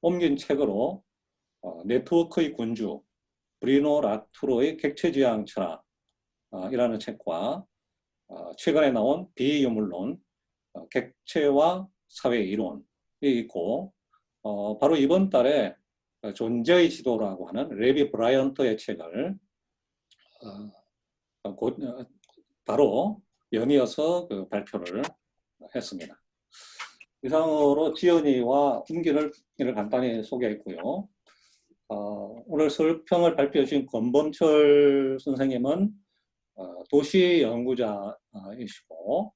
옮긴 책으로 네트워크의 군주 브리노 라투로의 객체지향 철학이라는 책과 최근에 나온 비유물론 객체와 사회 이론이 있고 바로 이번 달에 존재의 지도라고 하는 레비 브라이언트의 책을 바로 연이어서 발표를 했습니다. 이상으로 지연이와 웅기를 간단히 소개했고요. 오늘 설평을 발표해 주신 권범철 선생님은 도시 연구자이시고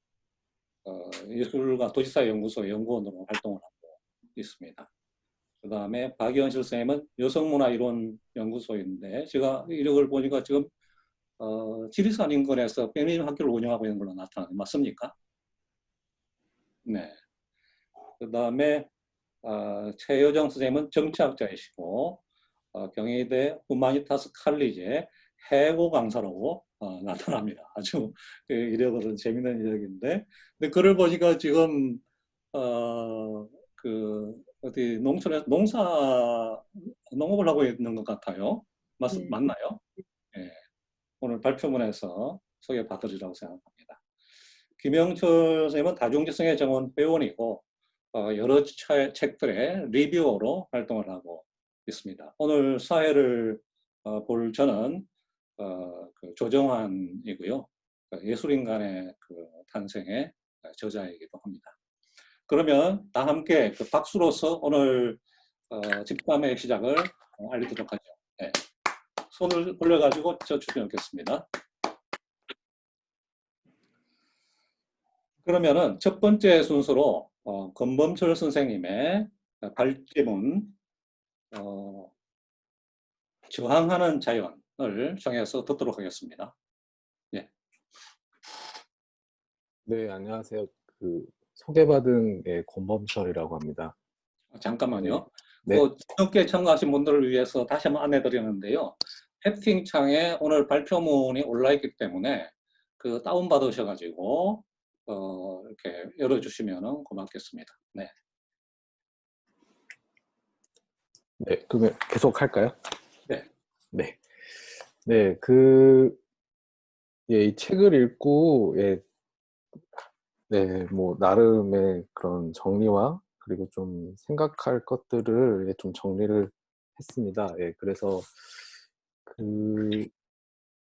예술가 도시사연구소 연구원으로 활동을 하고 있습니다. 그 다음에 박연실 선생님은 여성문화이론 연구소인데 제가 이력을 보니까 지금 지리산 인근에서 페미니즘 학교를 운영하고 있는 걸로 나타나는 맞습니까? 네. 그 다음에 최여정 선생님은 정치학자이시고 경희대 후마니타스 칼리지의 해고 강사로 나타납니다. 아주 이력은 재밌는 이력인데, 근데 글을 보니까 지금 어디 농촌에서 농업을 하고 있는 것 같아요. 네. 맞나요? 네. 오늘 발표문에서 소개받으리라고 생각합니다. 김영철 선생님은 다중지성의 정원 회원이고 여러 책들의 리뷰어로 활동을 하고 있습니다. 오늘 사회를 볼 저는 조정환이고요. 예술인간의 탄생의 저자이기도 합니다. 그러면 다 함께 박수로서 오늘 집담의 시작을 알리도록 하죠. 네. 손을 올려가지고 저 추천하겠습니다. 그러면은 첫 번째 순서로 권범철 선생님의 발제문 저항하는 자연을 정해서 듣도록 하겠습니다. 예. 네, 안녕하세요. 소개받은 권범철이라고 합니다. 잠깐만요. 네. 또 함께 참가하신 분들을 위해서 다시 한번 안내드리는데요. 채팅창에 오늘 발표문이 올라있기 때문에 다운받으셔가지고 이렇게 열어주시면 고맙겠습니다. 네. 네, 그러면 계속 할까요? 네. 네. 네, 이 책을 읽고, 네, 뭐, 나름의 그런 정리와, 그리고 좀 생각할 것들을 좀 정리를 했습니다. 그래서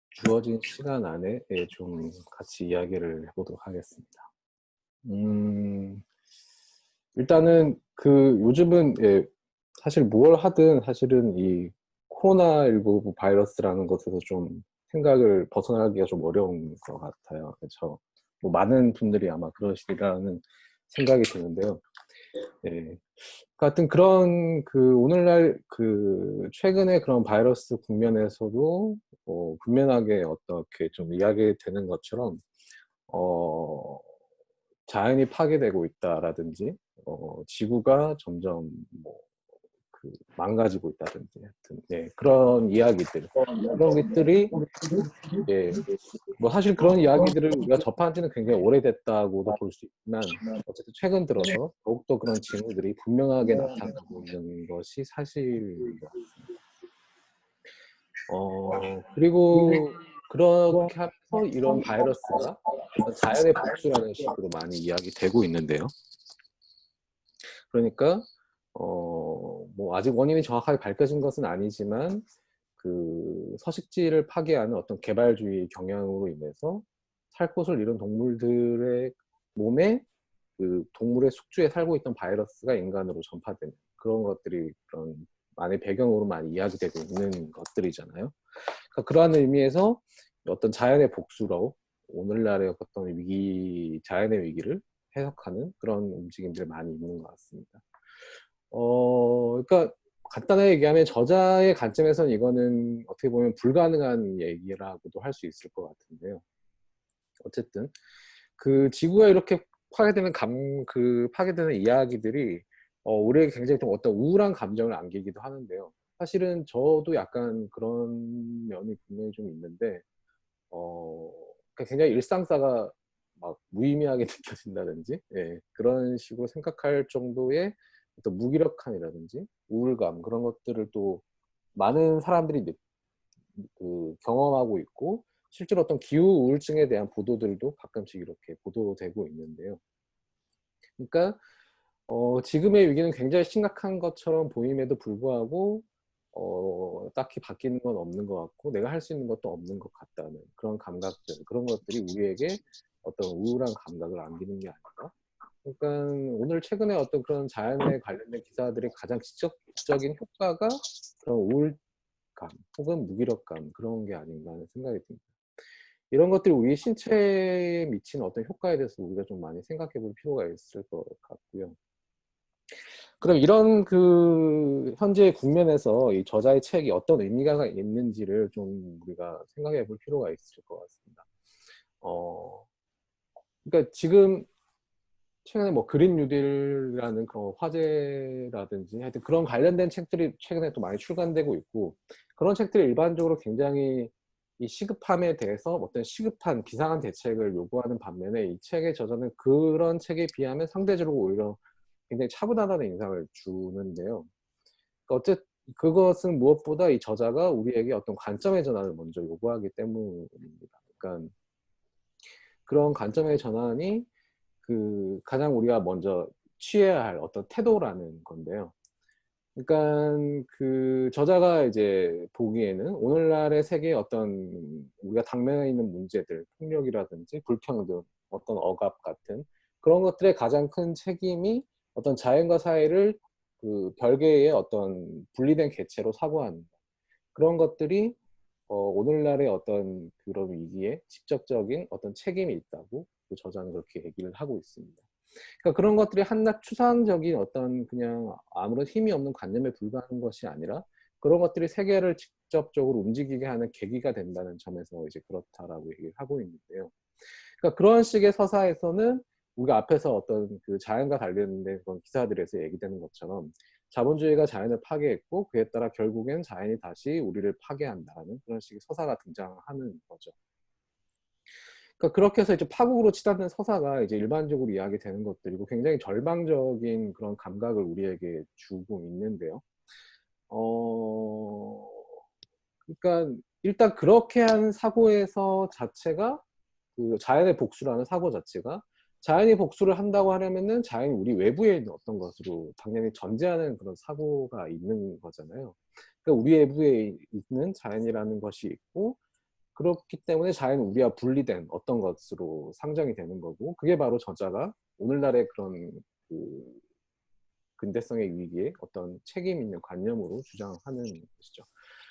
주어진 시간 안에 좀 같이 이야기를 해보도록 하겠습니다. 일단은 요즘은 사실 뭘 하든 사실은 이 코로나19 바이러스라는 것에서 좀 생각을 벗어나기가 좀 어려운 것 같아요. 그래서 뭐 많은 분들이 아마 그러시리라는 생각이 드는데요. 같은 그런 오늘날 최근에 그런 바이러스 국면에서도 분명하게 어떻게 좀 이야기되는 것처럼 자연이 파괴되고 있다라든지 지구가 점점 망가지고 있다든지 하여튼 그런 이야기들 그런 것들이 뭐 사실 그런 이야기들을 우리가 접한 지는 굉장히 오래됐다고도 볼 수 있지만 어쨌든 최근 들어서 더욱더 그런 징후들이 분명하게 나타나고 있는 것이 사실인 것 같습니다. 그리고 그렇게 하면서 이런 바이러스가 자연의 복수라는 식으로 많이 이야기되고 있는데요. 그러니까 뭐 아직 원인이 정확하게 밝혀진 것은 아니지만 서식지를 파괴하는 어떤 개발주의 경향으로 인해서 살 곳을 잃은 동물들의 몸에 동물의 숙주에 살고 있던 바이러스가 인간으로 전파되는 그런 것들이 그런 많이 배경으로 많이 이야기되고 있는 것들이잖아요. 그러니까 그러한 의미에서 어떤 자연의 복수로 오늘날의 어떤 자연의 위기를 해석하는 그런 움직임들이 많이 있는 것 같습니다. 그러니까 간단하게 얘기하면 저자의 관점에서는 이거는 어떻게 보면 불가능한 얘기라고도 할 수 있을 것 같은데요. 어쨌든 지구가 이렇게 파괴되는 이야기들이 우리에게 굉장히 좀 어떤 우울한 감정을 안기기도 하는데요. 사실은 저도 약간 그런 면이 분명히 좀 있는데 굉장히 일상사가 막 무의미하게 느껴진다든지 그런 식으로 생각할 정도의 어떤 무기력함이라든지 우울감 그런 것들을 또 많은 사람들이 경험하고 있고 실제로 어떤 기후 우울증에 대한 보도들도 가끔씩 이렇게 보도되고 있는데요. 그러니까 지금의 위기는 굉장히 심각한 것처럼 보임에도 불구하고 딱히 바뀌는 건 없는 것 같고 내가 할 수 있는 것도 없는 것 같다는 그런 감각들, 그런 것들이 우리에게 어떤 우울한 감각을 안기는 게 아닌가. 그러니까 오늘 최근에 어떤 그런 자연에 관련된 기사들의 가장 직접적인 효과가 그런 우울감 혹은 무기력감 그런 게 아닌가 하는 생각이 듭니다. 이런 것들이 우리 신체에 미치는 어떤 효과에 대해서 우리가 좀 많이 생각해 볼 필요가 있을 것 같고요. 그럼 이런 현재 국면에서 이 저자의 책이 어떤 의미가 있는지를 좀 우리가 생각해 볼 필요가 있을 것 같습니다. 그러니까 지금 최근에 뭐 그린 뉴딜이라는 그런 화제라든지 하여튼 그런 관련된 책들이 최근에 또 많이 출간되고 있고 그런 책들이 일반적으로 굉장히 이 시급함에 대해서 어떤 시급한 비상한 대책을 요구하는 반면에 이 책의 저자는 그런 책에 비하면 상대적으로 오히려 굉장히 차분하다는 인상을 주는데요. 어쨌든 그것은 무엇보다 이 저자가 우리에게 어떤 관점의 전환을 먼저 요구하기 때문입니다. 그러니까 그런 관점의 전환이 가장 우리가 먼저 취해야 할 어떤 태도라는 건데요. 그러니까 저자가 이제 보기에는 오늘날의 세계의 어떤 우리가 당면해 있는 문제들, 폭력이라든지 불평등, 어떤 억압 같은 그런 것들의 가장 큰 책임이 어떤 자연과 사회를 별개의 어떤 분리된 개체로 사고하는 그런 것들이 오늘날의 어떤 그런 위기에 직접적인 어떤 책임이 있다고 저자는 그렇게 얘기를 하고 있습니다. 그러니까 그런 것들이 한낱 추상적인 어떤 그냥 아무런 힘이 없는 관념에 불과한 것이 아니라 그런 것들이 세계를 직접적으로 움직이게 하는 계기가 된다는 점에서 이제 그렇다라고 얘기를 하고 있는데요. 그러니까 그런 식의 서사에서는 우리가 앞에서 어떤 자연과 관련된 그런 기사들에서 얘기되는 것처럼 자본주의가 자연을 파괴했고 그에 따라 결국엔 자연이 다시 우리를 파괴한다는 그런 식의 서사가 등장하는 거죠. 그러니까 그렇게 해서 이제 파국으로 치닫는 서사가 이제 일반적으로 이야기되는 것들이고 굉장히 절망적인 그런 감각을 우리에게 주고 있는데요. 그러니까 일단 그렇게 한 사고에서 자체가 자연의 복수라는 사고 자체가 자연이 복수를 한다고 하려면은 자연이 우리 외부에 있는 어떤 것으로 당연히 전제하는 그런 사고가 있는 거잖아요. 그러니까 우리 외부에 있는 자연이라는 것이 있고 그렇기 때문에 자연은 우리와 분리된 어떤 것으로 상정이 되는 거고 그게 바로 저자가 오늘날의 그런 근대성의 위기에 어떤 책임 있는 관념으로 주장하는 것이죠.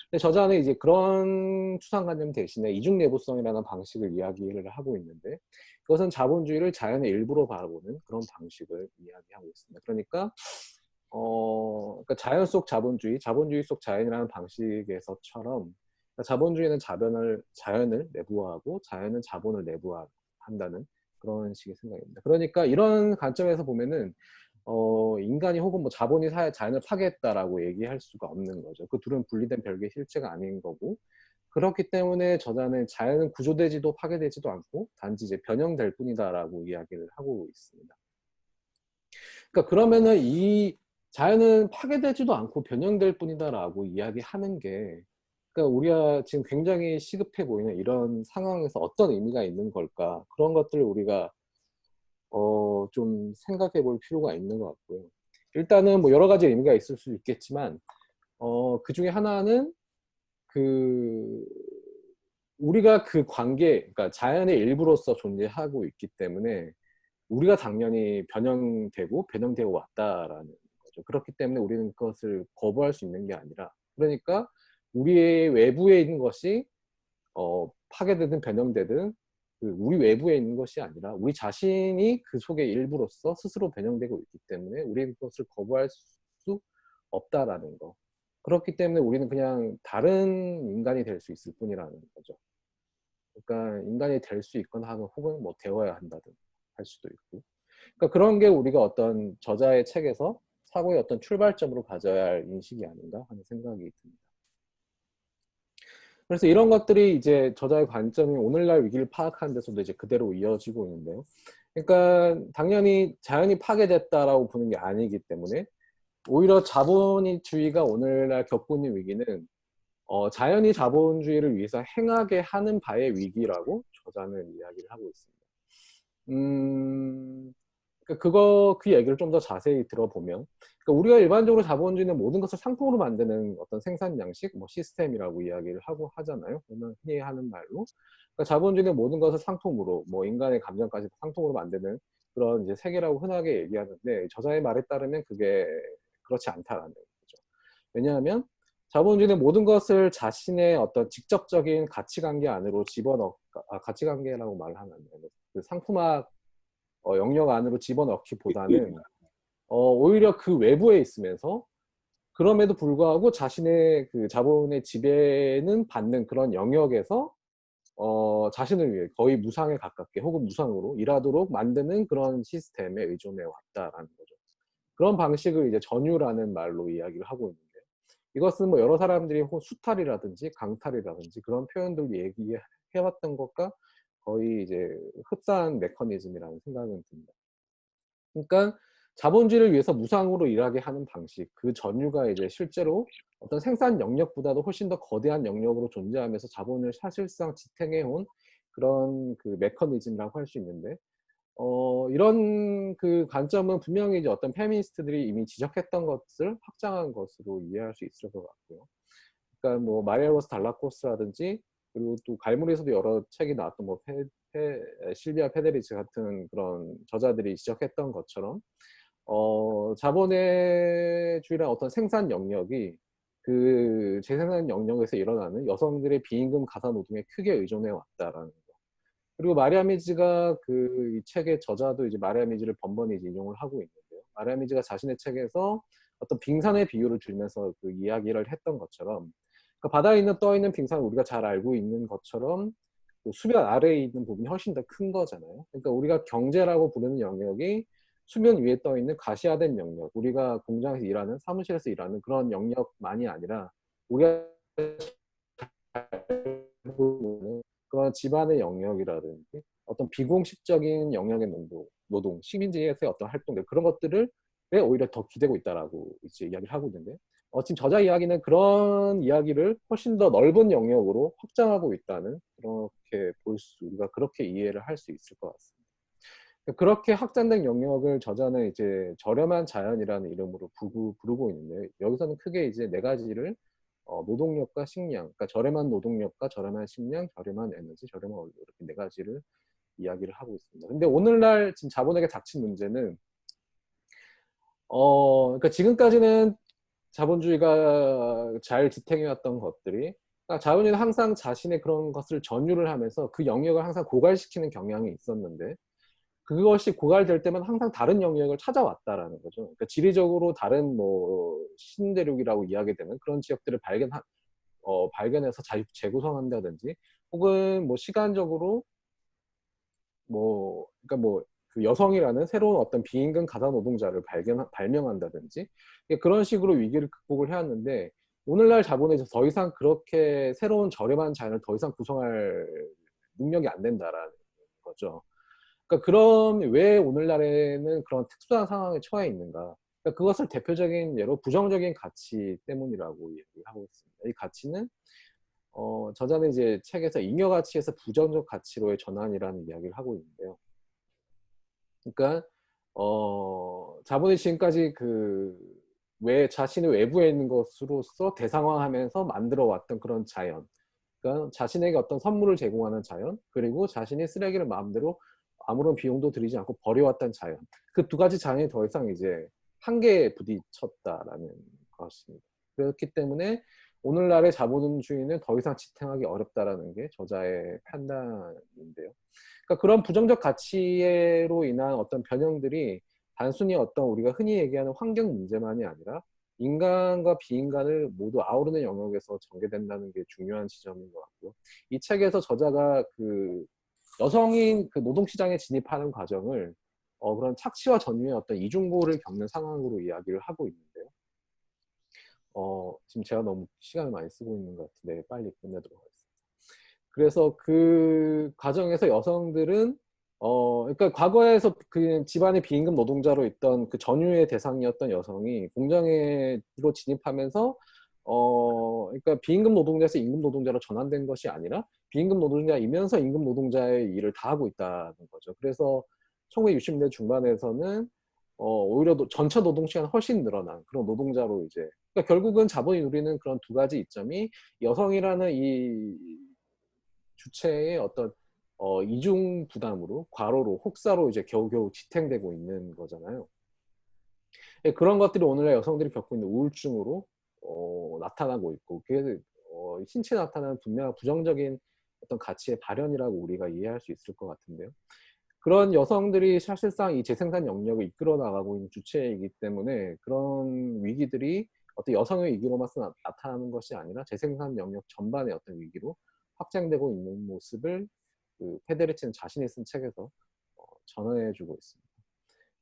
근데 저자는 이제 그런 추상관념 대신에 이중내부성이라는 방식을 이야기를 하고 있는데 그것은 자본주의를 자연의 일부로 바라보는 그런 방식을 이야기하고 있습니다. 그러니까 그러니까 자연 속 자본주의, 자본주의 속 자연이라는 방식에서처럼 자본주의는 자연을 내부화하고 자연은 자본을 내부화한다는 그런 식의 생각입니다. 그러니까 이런 관점에서 보면은 인간이 혹은 뭐 자본이 자연을 파괴했다라고 얘기할 수가 없는 거죠. 그 둘은 분리된 별개의 실체가 아닌 거고 그렇기 때문에 저자는 자연은 구조되지도 파괴되지도 않고 단지 이제 변형될 뿐이다라고 이야기를 하고 있습니다. 그러니까 그러면은 이 자연은 파괴되지도 않고 변형될 뿐이다라고 이야기하는 게 그러니까 우리가 지금 굉장히 시급해 보이는 이런 상황에서 어떤 의미가 있는 걸까 그런 것들을 우리가 좀 생각해 볼 필요가 있는 것 같고요. 일단은 뭐 여러 가지 의미가 있을 수 있겠지만 그 중에 하나는 우리가 그러니까 자연의 일부로서 존재하고 있기 때문에 우리가 당연히 변형되고 변형되어 왔다라는 거죠. 그렇기 때문에 우리는 그것을 거부할 수 있는 게 아니라 그러니까 우리의 외부에 있는 것이 파괴되든 변형되든 우리 외부에 있는 것이 아니라 우리 자신이 그 속의 일부로서 스스로 변형되고 있기 때문에 우리는 그것을 거부할 수 없다라는 거. 그렇기 때문에 우리는 그냥 다른 인간이 될 수 있을 뿐이라는 거죠. 그러니까 인간이 될 수 있거나 혹은 뭐 되어야 한다든 할 수도 있고. 그러니까 그런 게 우리가 어떤 저자의 책에서 사고의 어떤 출발점으로 가져야 할 인식이 아닌가 하는 생각이 듭니다. 그래서 이런 것들이 이제 저자의 관점이 오늘날 위기를 파악하는 데서도 이제 그대로 이어지고 있는데요. 그러니까 당연히 자연이 파괴됐다라고 보는 게 아니기 때문에 오히려 자본주의가 오늘날 겪고 있는 위기는 자연이 자본주의를 위해서 행하게 하는 바의 위기라고 저자는 이야기를 하고 있습니다. 그 얘기를 좀 더 자세히 들어보면, 그러니까 우리가 일반적으로 자본주의는 모든 것을 상품으로 만드는 어떤 생산 양식, 뭐 시스템이라고 이야기를 하고 하잖아요. 그러면 흔히 하는 말로. 그러니까 자본주의는 모든 것을 상품으로, 뭐 인간의 감정까지 상품으로 만드는 그런 이제 세계라고 흔하게 얘기하는데, 저자의 말에 따르면 그게 그렇지 않다라는 거죠. 왜냐하면 자본주의는 모든 것을 자신의 어떤 직접적인 가치관계 안으로 가치관계라고 말을 하면 안 돼요. 그 상품화 영역 안으로 집어넣기보다는 오히려 그 외부에 있으면서 그럼에도 불구하고 자신의 그 자본의 지배는 받는 그런 영역에서 자신을 위해 거의 무상에 가깝게 혹은 무상으로 일하도록 만드는 그런 시스템에 의존해 왔다라는 거죠. 그런 방식을 이제 전유라는 말로 이야기를 하고 있는데, 이것은 뭐 여러 사람들이 수탈이라든지 강탈이라든지 그런 표현들 얘기해왔던 것과 거의 이제 흡사한 메커니즘이라는 생각은 듭니다. 그러니까 자본주의를 위해서 무상으로 일하게 하는 방식, 그 전유가 이제 실제로 어떤 생산 영역보다도 훨씬 더 거대한 영역으로 존재하면서 자본을 사실상 지탱해온 그런 그 메커니즘이라고 할 수 있는데, 이런 그 관점은 분명히 이제 어떤 페미니스트들이 이미 지적했던 것을 확장한 것으로 이해할 수 있을 것 같고요. 그러니까 뭐 마리아 로스 달라코스라든지, 그리고 또 갈무리에서도 여러 책이 나왔던 뭐 실비아 페데리치 같은 그런 저자들이 지적했던 것처럼 자본주의란 어떤 생산 영역이 그 재생산 영역에서 일어나는 여성들의 비임금 가사 노동에 크게 의존해 왔다라는 거. 그리고 마리아 미즈가 그 이 책의 저자도 이제 마리아 미즈를 번번이 인용을 하고 있는데요. 마리아 미즈가 자신의 책에서 어떤 빙산의 비유를 들면서 그 이야기를 했던 것처럼, 그 바다에 있는 떠 있는 빙산을 우리가 잘 알고 있는 것처럼 그 수면 아래에 있는 부분이 훨씬 더 큰 거잖아요. 그러니까 우리가 경제라고 부르는 영역이 수면 위에 떠 있는 가시화된 영역, 우리가 공장에서 일하는 사무실에서 일하는 그런 영역만이 아니라 우리가 그런 집안의 영역이라든지 어떤 비공식적인 영역의 노동, 시민지에서의 어떤 활동들, 그런 것들을 왜 오히려 더 기대고 있다라고 이제 이야기를 하고 있는데, 지금 저자 이야기는 그런 이야기를 훨씬 더 넓은 영역으로 확장하고 있다는, 그렇게 우리가 그렇게 이해를 할 수 있을 것 같습니다. 그렇게 확장된 영역을 저자는 이제 저렴한 자연이라는 이름으로 부르고 있는데, 여기서는 크게 이제 네 가지를 노동력과 식량, 그러니까 저렴한 노동력과 저렴한 식량, 저렴한 에너지, 저렴한 원료, 이렇게 네 가지를 이야기를 하고 있습니다. 근데 오늘날 지금 자본에게 닥친 문제는 그러니까 지금까지는 자본주의가 잘 지탱해왔던 것들이, 그러니까 자본주의는 항상 자신의 그런 것을 전유를 하면서 그 영역을 항상 고갈시키는 경향이 있었는데, 그것이 고갈될 때면 항상 다른 영역을 찾아왔다라는 거죠. 그러니까 지리적으로 다른 뭐 신대륙이라고 이야기되는 그런 지역들을 발견해서 재구성한다든지, 혹은 뭐 시간적으로 그러니까 그 여성이라는 새로운 어떤 비임금 가사 노동자를 발명한다든지, 그런 식으로 위기를 극복을 해왔는데, 오늘날 자본에서 더 이상 그렇게 새로운 저렴한 자연을 더 이상 구성할 능력이 안 된다라는 거죠. 그러니까 그럼 왜 오늘날에는 그런 특수한 상황에 처해 있는가? 그러니까 그것을 대표적인 예로 부정적인 가치 때문이라고 얘기하고 있습니다. 이 가치는 저자는 이제 책에서 잉여 가치에서 부정적 가치로의 전환이라는 이야기를 하고 있는데요. 그러니까 자본이 지금까지 자신의 외부에 있는 것으로서 대상화하면서 만들어 왔던 그런 자연, 그러니까 자신에게 어떤 선물을 제공하는 자연, 그리고 자신이 쓰레기를 마음대로 아무런 비용도 들이지 않고 버려왔던 자연, 그 두 가지 자연이 더 이상 이제 한계에 부딪혔다라는 것입니다. 그렇기 때문에 오늘날의 자본주의는 더 이상 지탱하기 어렵다라는 게 저자의 판단인데요. 그러니까 그런 부정적 가치로 인한 어떤 변형들이 단순히 어떤 우리가 흔히 얘기하는 환경 문제만이 아니라 인간과 비인간을 모두 아우르는 영역에서 전개된다는 게 중요한 지점인 것 같고요. 이 책에서 저자가 그 여성인 그 노동시장에 진입하는 과정을 그런 착취와 전유의 어떤 이중고를 겪는 상황으로 이야기를 하고 있는데요. 지금 제가 너무 시간을 많이 쓰고 있는 것 같은데 빨리 끝내도록 하겠습니다. 그래서 그 과정에서 여성들은 그러니까 과거에서 그 집안의 비임금 노동자로 있던 그 전유의 대상이었던 여성이 공장으로 진입하면서 그러니까 비임금 노동자에서 임금 노동자로 전환된 것이 아니라 비임금 노동자이면서 임금 노동자의 일을 다 하고 있다는 거죠. 그래서 1960년대 중반에서는 오히려 전체 노동 시간 훨씬 늘어난 그런 노동자로 이제 그러니까 결국은 자본이 누리는 그런 두 가지 이점이 여성이라는 이 주체의 어떤 이중 부담으로 과로로 혹사로 이제 겨우겨우 지탱되고 있는 거잖아요. 그런 것들이 오늘날 여성들이 겪고 있는 우울증으로 나타나고 있고 그게 신체에 나타나는 분명한 부정적인 어떤 가치의 발현이라고 우리가 이해할 수 있을 것 같은데요. 그런 여성들이 사실상 이 재생산 영역을 이끌어 나가고 있는 주체이기 때문에 그런 위기들이 어떤 여성의 위기로만 나타나는 것이 아니라 재생산 영역 전반의 어떤 위기로 확장되고 있는 모습을 그 페데리치는 자신이 쓴 책에서 전해주고 있습니다.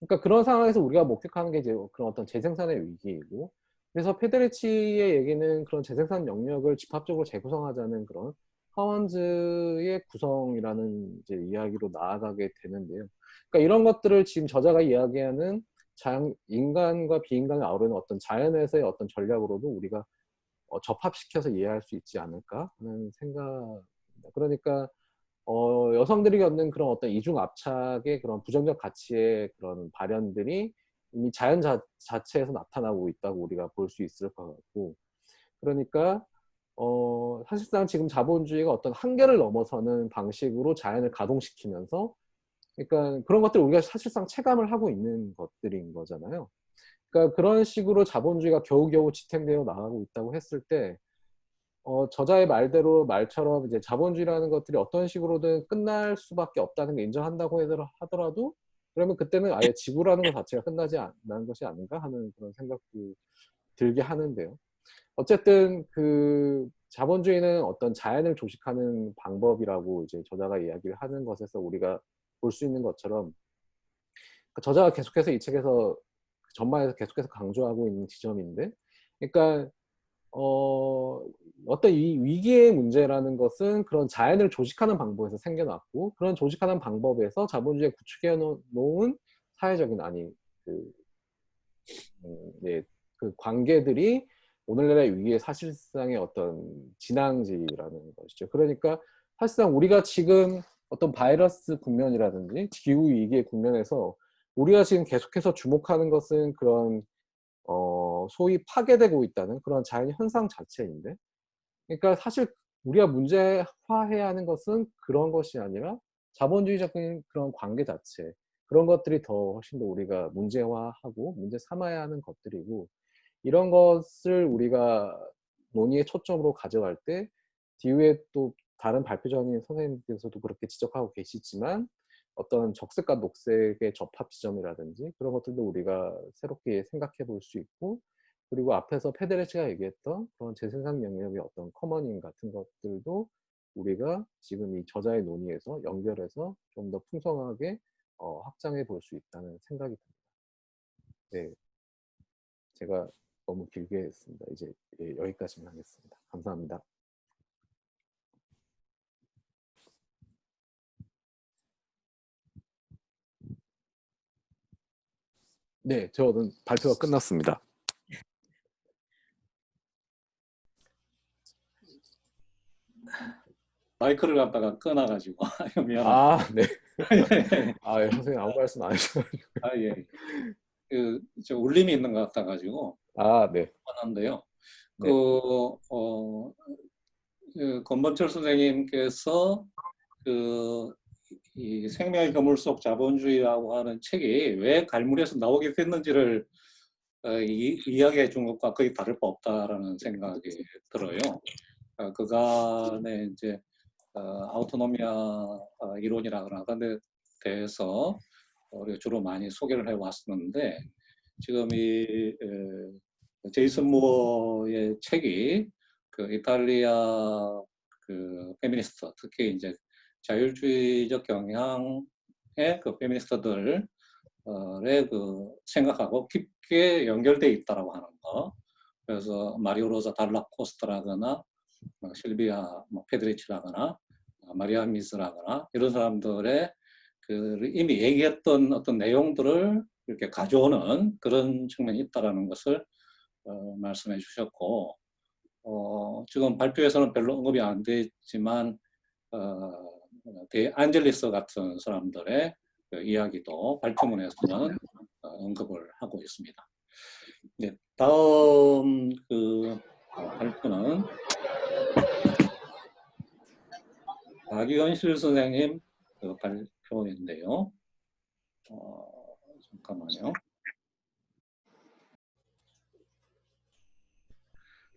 그러니까 그런 상황에서 우리가 목격하는 게 이제 그런 어떤 재생산의 위기이고 그래서 페데리치의 얘기는 그런 재생산 영역을 집합적으로 재구성하자는 그런 하원즈의 구성이라는 이제 이야기로 나아가게 되는데요. 그러니까 이런 것들을 지금 저자가 이야기하는 인간과 비인간을 아우르는 어떤 자연에서의 어떤 전략으로도 우리가 접합시켜서 이해할 수 있지 않을까 하는 생각입니다. 그러니까 여성들이 겪는 그런 어떤 이중 압착의 그런 부정적 가치의 그런 발현들이 이미 자연 자체에서 나타나고 있다고 우리가 볼 수 있을 것 같고 그러니까 사실상 지금 자본주의가 어떤 한계를 넘어서는 방식으로 자연을 가동시키면서 그러니까 그런 것들을 우리가 사실상 체감을 하고 있는 것들인 거잖아요. 그러니까 그런 식으로 자본주의가 겨우겨우 지탱되어 나가고 있다고 했을 때 저자의 말처럼 이제 자본주의라는 것들이 어떤 식으로든 끝날 수밖에 없다는 걸 인정한다고 하더라도 그러면 그때는 아예 지구라는 것 자체가 끝나지 않는 것이 아닌가 하는 그런 생각도 들게 하는데요. 어쨌든 그 자본주의는 어떤 자연을 조식하는 방법이라고 이제 저자가 이야기를 하는 것에서 우리가 볼 수 있는 것처럼 저자가 계속해서 이 책에서 전반에서 계속해서 강조하고 있는 지점인데 그러니까 어떤 이 위기의 문제라는 것은 그런 자연을 조직하는 방법에서 생겨났고 그런 조직하는 방법에서 자본주의가 구축해 놓은 사회적인 아니 그, 네, 그 관계들이 오늘날의 위기의 사실상의 어떤 진앙지라는 것이죠. 그러니까 사실상 우리가 지금 어떤 바이러스 국면이라든지 기후 위기의 국면에서 우리가 지금 계속해서 주목하는 것은 그런 소위 파괴되고 있다는 그런 자연 현상 자체인데 그러니까 사실 우리가 문제화해야 하는 것은 그런 것이 아니라 자본주의적인 그런 관계 자체 그런 것들이 더 훨씬 더 우리가 문제화하고 문제 삼아야 하는 것들이고 이런 것을 우리가 논의의 초점으로 가져갈 때 뒤에 또 다른 발표자인 선생님께서도 그렇게 지적하고 계시지만 어떤 적색과 녹색의 접합 지점이라든지 그런 것들도 우리가 새롭게 생각해 볼 수 있고 그리고 앞에서 페데레치가 얘기했던 그런 재생산 영역의 어떤 커머닝 같은 것들도 우리가 지금 이 저자의 논의에서 연결해서 좀 더 풍성하게 확장해 볼 수 있다는 생각이 듭니다. 네, 제가 너무 길게 했습니다. 이제 여기까지만 하겠습니다. 감사합니다. 네, 저는 발표가 끝났습니다. 마이크를 갖다가 끊어가지고 미안합니다. 아, 네. 예. 아, 예, 선생님 아무 말씀 안 하셔가지고. 아, 예. 저 울림이 있는 것 같아가지고 아, 네. 하는데요. 그, 네. 권범철 선생님께서 그, 이 생명의 거물 속 자본주의라고 하는 책이 왜 갈무리에서 나오게 됐는지를 이야기해 준 것과 거의 다를 바 없다라는 생각이 들어요. 그간에 이제 아우토노미아 이론이라거나 그런 데 대해서 우리가 주로 많이 소개를 해왔었는데 지금 이 제이슨 무어의 책이 그 이탈리아 그 페미니스트 특히 이제 자율주의적 경향의 그 페미니스트들의 그 생각하고 깊게 연결돼 있다라고 하는 거. 그래서 마리오 로자 달라 코스트라거나 실비아 페드리치라거나 마리아 미스라거나 이런 사람들의 이미 얘기했던 어떤 내용들을 이렇게 가져오는 그런 측면이 있다라는 것을 말씀해 주셨고, 지금 발표에서는 별로 언급이 안 됐지만 데 안젤리스 같은 사람들의 그 이야기도 발표문에서는 언급을 하고 있습니다. 네, 다음 그 발표는 박연실 선생님 그 발표인데요. 잠깐만요.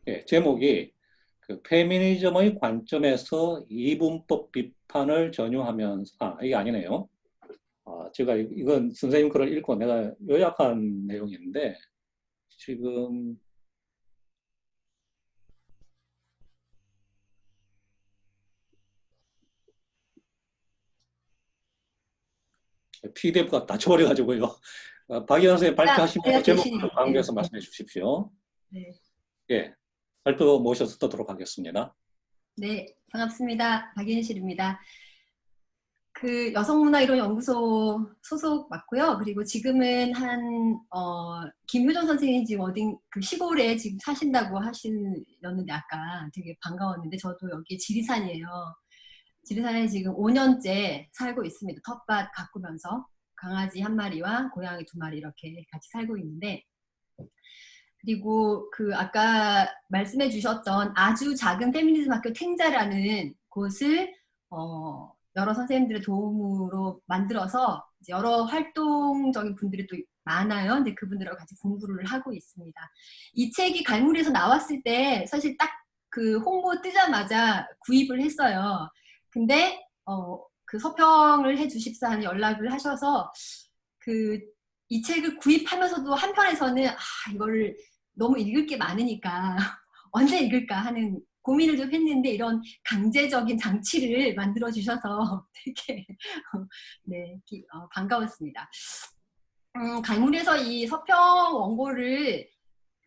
예, 제목이 그 페미니즘의 관점에서 이분법 비판을 전유하면서, 이게 아니네요. 제가 이건 선생님 글을 읽고 내가 요약한 내용인데, 지금 PDF가 닫혀버려가지고요. 박연 선생님 발표하시면 제목과 관계해서 말씀해 주십시오. 네. 예, 발표 모셔서 듣도록 하겠습니다. 네, 반갑습니다. 박인실입니다. 그 여성문화이론연구소 소속 맞고요. 그리고 지금은 김효정 선생님 지금 그 시골에 지금 사신다고 하시는데 아까 되게 반가웠는데 저도 여기 지리산이에요. 지리산에 지금 5년째 살고 있습니다. 텃밭 가꾸면서 강아지 1마리와 고양이 2마리 이렇게 같이 살고 있는데, 그리고 그 아까 말씀해 주셨던 아주 작은 페미니즘 학교 탱자라는 곳을 여러 선생님들의 도움으로 만들어서 여러 활동적인 분들이 또 많아요. 근데 그분들하고 같이 공부를 하고 있습니다. 이 책이 갈무리에서 나왔을 때 사실 딱 그 홍보 뜨자마자 구입을 했어요. 근데 그 서평을 해주십사 하는 연락을 하셔서 이 책을 구입하면서도 한편에서는 이거를 너무 읽을 게 많으니까 언제 읽을까 하는 고민을 좀 했는데, 이런 강제적인 장치를 만들어 주셔서 되게 네, 반가웠습니다. 갈무리에서 이 서평 원고를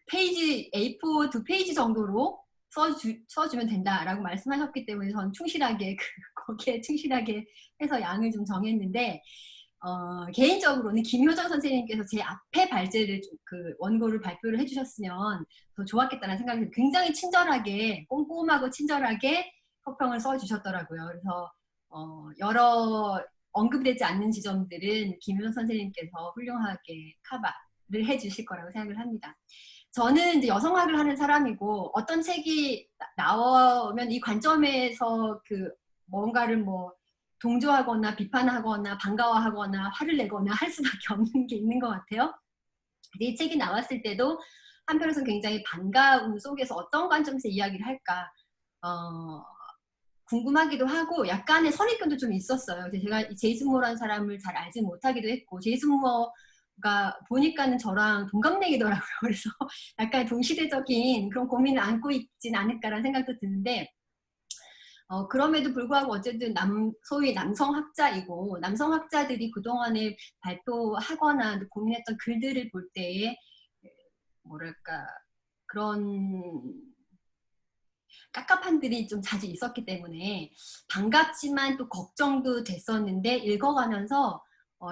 페이지 A4 2페이지 정도로 써주면 된다라고 말씀하셨기 때문에 저는 충실하게 거기에 충실하게 해서 양을 좀 정했는데, 개인적으로는 김효정 선생님께서 제 앞에 발제를 그 원고를 발표를 해주셨으면 더 좋았겠다는 생각이 들어요. 굉장히 친절하게, 꼼꼼하고 친절하게 서평을 써주셨더라고요. 그래서 여러 언급되지 않는 지점들은 김효정 선생님께서 훌륭하게 커버를 해주실 거라고 생각을 합니다. 저는 이제 여성학을 하는 사람이고, 어떤 책이 나오면 이 관점에서 그 뭔가를 뭐 동조하거나 비판하거나 반가워하거나 화를 내거나 할 수밖에 없는 게 있는 것 같아요. 이 책이 나왔을 때도 한편에서는 굉장히 반가움 속에서 어떤 관점에서 이야기를 할까 궁금하기도 하고 약간의 선입견도 좀 있었어요. 제가 제이슨 모어라는 사람을 잘 알지 못하기도 했고, 제이슨 모어가 보니까는 저랑 동갑내기더라고요. 그래서 약간 동시대적인 그런 고민을 안고 있진 않을까라는 생각도 드는데, 그럼에도 불구하고 어쨌든 소위 남성학자이고, 남성학자들이 그동안에 발표하거나 고민했던 글들을 볼 때에 뭐랄까 그런 깝깝한들이 좀 자주 있었기 때문에 반갑지만 또 걱정도 됐었는데, 읽어가면서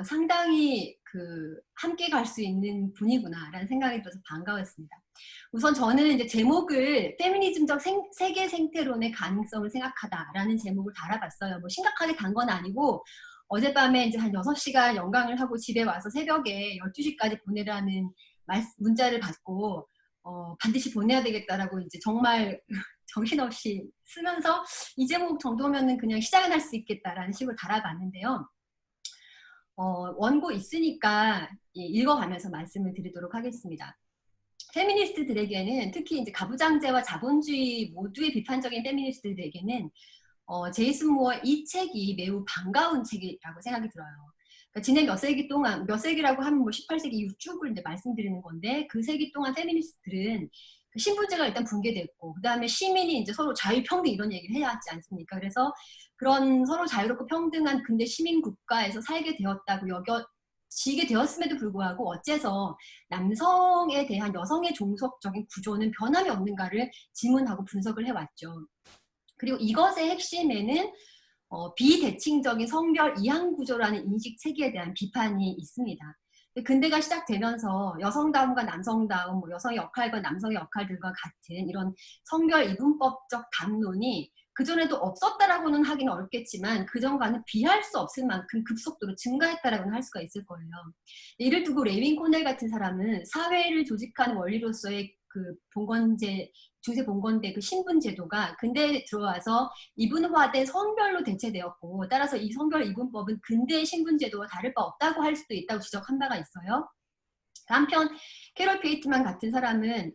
상당히 함께 갈 수 있는 분이구나 라는 생각이 들어서 반가웠습니다. 우선 저는 이제 제목을 페미니즘적 세계 생태론의 가능성을 생각하다라는 제목을 달아봤어요. 뭐 심각하게 단 건 아니고, 어젯밤에 이제 한 6시간 연강을 하고 집에 와서 새벽에 12시까지 보내라는 문자를 받고 반드시 보내야 되겠다라고 이제 정말 정신없이 쓰면서 이 제목 정도면은 그냥 시작은 할 수 있겠다라는 식으로 달아봤는데요. 원고 있으니까 읽어가면서 말씀을 드리도록 하겠습니다. 페미니스트들에게는, 특히 이제 가부장제와 자본주의 모두의 비판적인 페미니스트들에게는 제이슨 모어 이 책이 매우 반가운 책이라고 생각이 들어요. 그러니까 지난 몇 세기 동안, 몇 세기라고 하면 뭐 18세기 이후 쭉을 이제 말씀드리는 건데, 그 세기 동안 페미니스트들은 신분제가 일단 붕괴됐고, 그 다음에 시민이 이제 서로 자유평등 이런 얘기를 해왔지 않습니까? 그래서 그런 서로 자유롭고 평등한 근대 시민 국가에서 살게 되었다고 여겨지게 되었음에도 불구하고 어째서 남성에 대한 여성의 종속적인 구조는 변함이 없는가를 질문하고 분석을 해왔죠. 그리고 이것의 핵심에는 비대칭적인 성별 이양 구조라는 인식 체계에 대한 비판이 있습니다. 근대가 시작되면서 여성다움과 남성다움, 뭐 여성의 역할과 남성의 역할들과 같은 이런 성별 이분법적 담론이 그전에도 없었다라고는 하기는 어렵겠지만 그전과는 비할 수 없을 만큼 급속도로 증가했다라고는 할 수가 있을 거예요. 이를 두고 레윈 코넬 같은 사람은 사회를 조직하는 원리로서의 그 봉건제, 중세 봉건대 그 신분 제도가 근대에 들어와서 이분화된 성별로 대체되었고 따라서 이 성별 이분법은 근대의 신분 제도와 다를 바 없다고 할 수도 있다고 지적한 바가 있어요. 한편 캐롤 페이트만 같은 사람은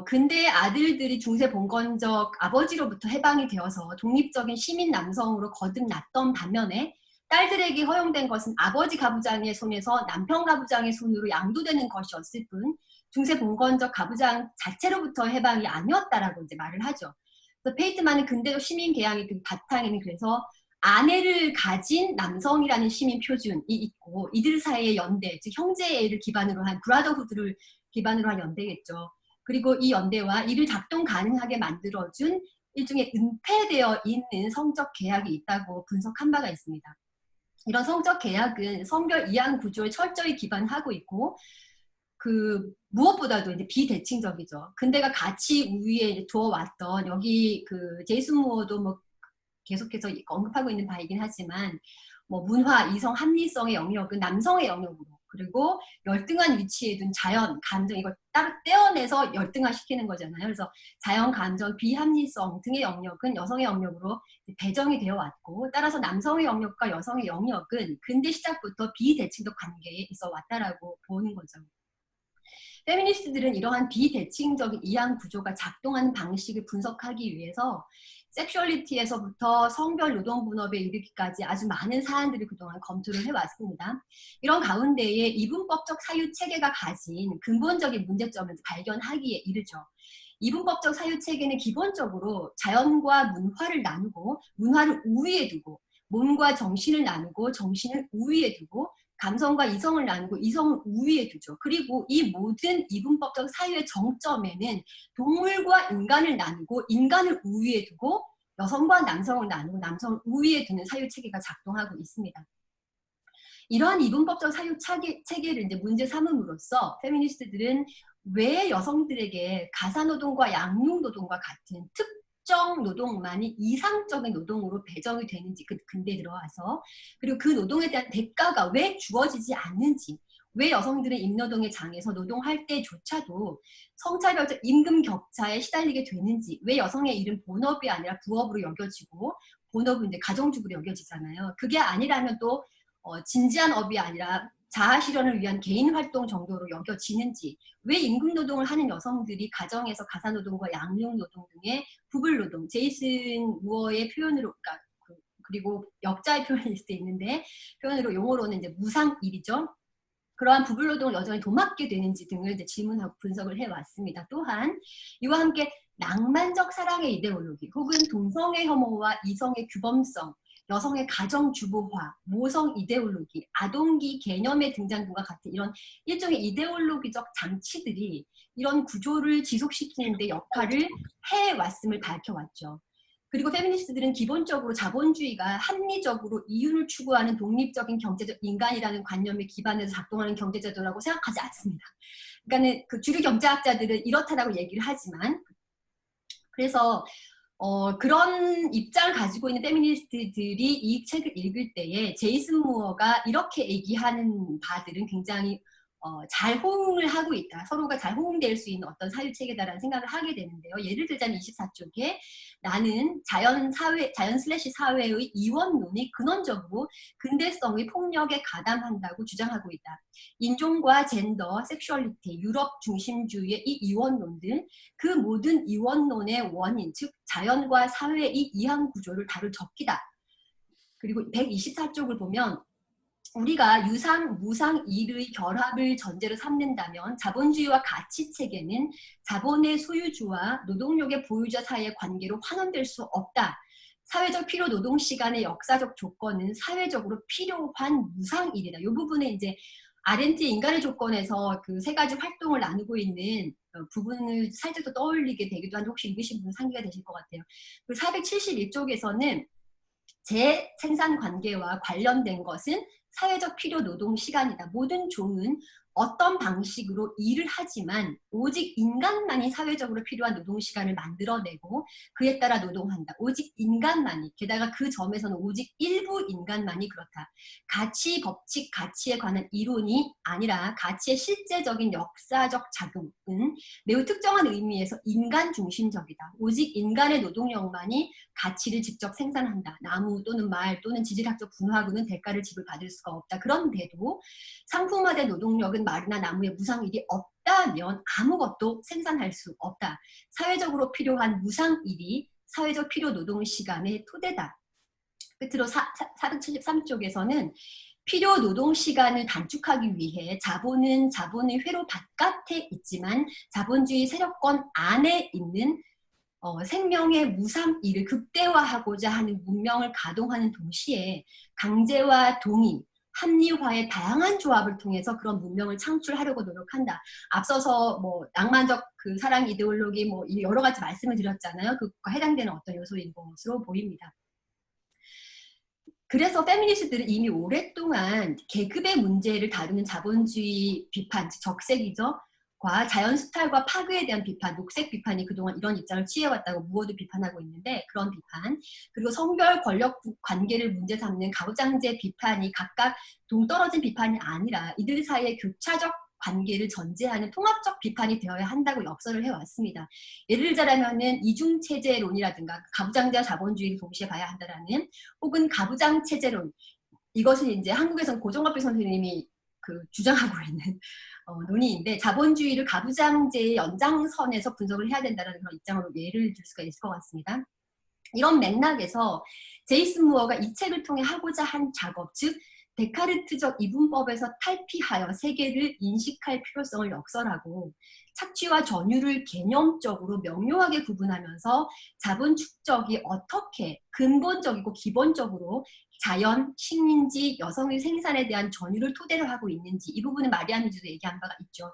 근대의 아들들이 중세 봉건적 아버지로부터 해방이 되어서 독립적인 시민 남성으로 거듭났던 반면에 딸들에게 허용된 것은 아버지 가부장의 손에서 남편 가부장의 손으로 양도되는 것이었을 뿐 중세 봉건적 가부장 자체로부터 해방이 아니었다라고 이제 말을 하죠. 그래서 페이트만은 근대적 시민 계양의 그 바탕에는 그래서 아내를 가진 남성이라는 시민 표준이 있고 이들 사이의 연대, 즉 형제를 기반으로 한 브라더후드를 기반으로 한 연대겠죠. 그리고 이 연대와 이를 작동 가능하게 만들어준 일종의 은폐되어 있는 성적 계약이 있다고 분석한 바가 있습니다. 이런 성적 계약은 성별 이양 구조에 철저히 기반하고 있고 무엇보다도 이제 비대칭적이죠. 근데가 가치 우위에 두어왔던 여기 제이슨 무어도 뭐 계속해서 언급하고 있는 바이긴 하지만 뭐 문화, 이성, 합리성의 영역은 남성의 영역으로 그리고 열등한 위치에 둔 자연, 감정 이걸 따로 떼어내서 열등화시키는 거잖아요. 그래서 자연, 감정, 비합리성 등의 영역은 여성의 영역으로 배정이 되어 왔고 따라서 남성의 영역과 여성의 영역은 근대 시작부터 비대칭적 관계에 있어 왔다라고 보는 거죠. 페미니스트들은 이러한 비대칭적인 이양 구조가 작동하는 방식을 분석하기 위해서 섹슈얼리티에서부터 성별 노동 분업에 이르기까지 아주 많은 사안들을 그동안 검토를 해왔습니다. 이런 가운데에 이분법적 사유 체계가 가진 근본적인 문제점을 발견하기에 이르죠. 이분법적 사유 체계는 기본적으로 자연과 문화를 나누고 문화를 우위에 두고 몸과 정신을 나누고 정신을 우위에 두고 감성과 이성을 나누고 이성을 우위에 두죠. 그리고 이 모든 이분법적 사유의 정점에는 동물과 인간을 나누고 인간을 우위에 두고 여성과 남성을 나누고 남성을 우위에 두는 사유 체계가 작동하고 있습니다. 이러한 이분법적 사유 체계를 이제 문제 삼음으로써 페미니스트들은 왜 여성들에게 가사노동과 양육노동과 같은 특정 노동만이 이상적인 노동으로 배정이 되는지 근대에 들어와서 그리고 그 노동에 대한 대가가 왜 주어지지 않는지 왜 여성들은 임노동의 장에서 노동할 때조차도 성차별적 임금 격차에 시달리게 되는지 왜 여성의 일은 본업이 아니라 부업으로 여겨지고 본업은 이제 가정주부로 여겨지잖아요. 그게 아니라면 또 진지한 업이 아니라 자아실현을 위한 개인 활동 정도로 여겨지는지 왜 임금노동을 하는 여성들이 가정에서 가사노동과 양육노동 등의 부불노동, 제이슨 무어의 표현으로 그리고 역자의 표현일 수도 있는데 표현으로 용어로는 이제 무상일이죠. 그러한 부불노동을 여전히 도맡게 되는지 등을 이제 질문하고 분석을 해왔습니다. 또한 이와 함께 낭만적 사랑의 이데올로기 혹은 동성애 혐오와 이성의 규범성 여성의 가정주부화, 모성 이데올로기, 아동기 개념의 등장 등과 같은 이런 일종의 이데올로기적 장치들이 이런 구조를 지속시키는 데 역할을 해왔음을 밝혀왔죠. 그리고 페미니스트들은 기본적으로 자본주의가 합리적으로 이윤을 추구하는 독립적인 경제적 인간이라는 관념에 기반해서 작동하는 경제제도라고 생각하지 않습니다. 그러니까 그 주류 경제학자들은 이렇다라고 얘기를 하지만 그래서 그런 입장을 가지고 있는 페미니스트들이 이 책을 읽을 때에 제이슨 무어가 이렇게 얘기하는 바들은 굉장히 잘 호응을 하고 있다. 서로가 잘 호응될 수 있는 어떤 사유체계다라는 생각을 하게 되는데요. 예를 들자면 24쪽에 나는 자연 슬래시 사회의 이원론이 근원적으로 근대성의 폭력에 가담한다고 주장하고 있다. 인종과 젠더, 섹슈얼리티, 유럽 중심주의의 이 이원론들, 그 모든 이원론의 원인, 즉 자연과 사회의 이항 구조를 다룰 적기다. 그리고 124쪽을 보면 우리가 유상, 무상, 일의 결합을 전제로 삼는다면 자본주의와 가치체계는 자본의 소유주와 노동력의 보유자 사이의 관계로 환원될 수 없다. 사회적 필요 노동시간의 역사적 조건은 사회적으로 필요한 무상일이다. 이 부분에 이제 아렌트의 인간의 조건에서 그 세 가지 활동을 나누고 있는 부분을 살짝 더 떠올리게 되기도 한데 혹시 읽으신 분 상기가 되실 것 같아요. 그 471쪽에서는 재생산 관계와 관련된 것은 사회적 필요 노동 시간이다. 모든 종은 어떤 방식으로 일을 하지만 오직 인간만이 사회적으로 필요한 노동 시간을 만들어내고 그에 따라 노동한다. 오직 인간만이, 게다가 그 점에서는 오직 일부 인간만이 그렇다. 가치, 법칙, 가치에 관한 이론이 아니라 가치의 실제적인 역사적 작용은 매우 특정한 의미에서 인간 중심적이다. 오직 인간의 노동력만이 가치를 직접 생산한다. 나무 또는 말 또는 지질학적 분화구는 대가를 지불받을 수가 없다. 그런데도 상품화된 노동력은 말이나 나무의 무상일이 없다면 아무것도 생산할 수 없다. 사회적으로 필요한 무상일이 사회적 필요 노동 시간의 토대다. 끝으로 473쪽에서는 필요 노동 시간을 단축하기 위해 자본은 자본의 회로 바깥에 있지만 자본주의 세력권 안에 있는 생명의 무상일을 극대화하고자 하는 문명을 가동하는 동시에 강제와 동의, 합리화의 다양한 조합을 통해서 그런 문명을 창출하려고 노력한다. 앞서서 뭐 낭만적 그 사랑 이데올로기 뭐 여러 가지 말씀을 드렸잖아요. 그것과 해당되는 어떤 요소인 것으로 보입니다. 그래서 페미니스트들은 이미 오랫동안 계급의 문제를 다루는 자본주의 비판, 즉 적색이죠. 과 자연 수탈과 파괴에 대한 비판, 녹색 비판이 그동안 이런 입장을 취해왔다고 무어도 비판하고 있는데 그런 비판, 그리고 성별 권력 관계를 문제 삼는 가부장제 비판이 각각 동떨어진 비판이 아니라 이들 사이의 교차적 관계를 전제하는 통합적 비판이 되어야 한다고 역설을 해왔습니다. 예를 들자면은 이중체제론이라든가 가부장제와 자본주의를 동시에 봐야 한다라는 혹은 가부장체제론, 이것은 이제 한국에서는 고정갑비 선생님이 주장하고 있는 논의인데 자본주의를 가부장제의 연장선에서 분석을 해야 된다는 그런 입장으로 예를 들 수가 있을 것 같습니다. 이런 맥락에서 제이슨 무어가 이 책을 통해 하고자 한 작업, 즉 데카르트적 이분법에서 탈피하여 세계를 인식할 필요성을 역설하고 착취와 전유를 개념적으로 명료하게 구분하면서 자본 축적이 어떻게 근본적이고 기본적으로 자연, 식민지, 여성의 생산에 대한 전유를 토대로 하고 있는지 이 부분은 마리아미주도 얘기한 바가 있죠.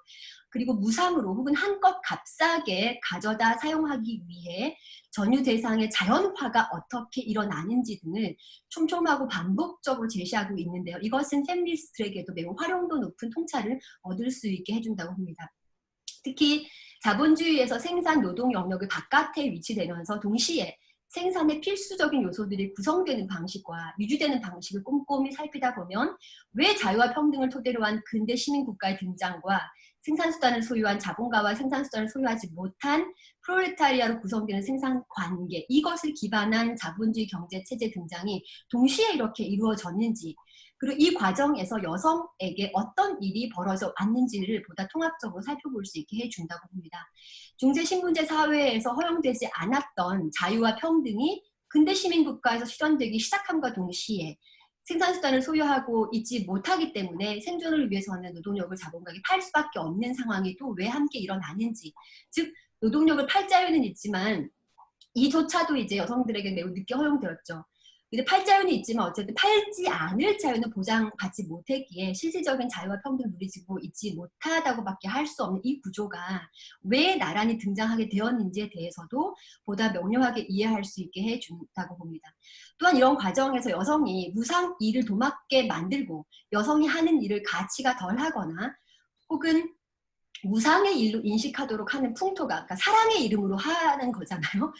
그리고 무상으로 혹은 한껏 값싸게 가져다 사용하기 위해 전유 대상의 자연화가 어떻게 일어나는지 등을 촘촘하고 반복적으로 제시하고 있는데요. 이것은 페미니스트에게도 매우 활용도 높은 통찰을 얻을 수 있게 해준다고 합니다. 특히 자본주의에서 생산 노동 영역을 바깥에 위치되면서 동시에 생산의 필수적인 요소들이 구성되는 방식과 유지되는 방식을 꼼꼼히 살피다 보면 왜 자유와 평등을 토대로 한 근대 시민국가의 등장과 생산수단을 소유한 자본가와 생산수단을 소유하지 못한 프롤레타리아로 구성되는 생산관계, 이것을 기반한 자본주의 경제체제 등장이 동시에 이렇게 이루어졌는지, 그리고 이 과정에서 여성에게 어떤 일이 벌어져 왔는지를 보다 통합적으로 살펴볼 수 있게 해준다고 봅니다. 중세신분제 사회에서 허용되지 않았던 자유와 평등이 근대 시민국가에서 실현되기 시작함과 동시에 생산수단을 소유하고 있지 못하기 때문에 생존을 위해서는 노동력을 자본가에게 팔 수밖에 없는 상황이 또 왜 함께 일어나는지, 즉 노동력을 팔 자유는 있지만 이조차도 이제 여성들에게 매우 늦게 허용되었죠. 근데 팔 자유는 있지만 어쨌든 팔지 않을 자유는 보장받지 못했기에 실질적인 자유와 평등을 누리고 있지 못하다고밖에 할 수 없는 이 구조가 왜 나란히 등장하게 되었는지에 대해서도 보다 명료하게 이해할 수 있게 해준다고 봅니다. 또한 이런 과정에서 여성이 무상 일을 도맡게 만들고 여성이 하는 일을 가치가 덜하거나 혹은 무상의 일로 인식하도록 하는 풍토가, 그러니까 사랑의 이름으로 하는 거잖아요.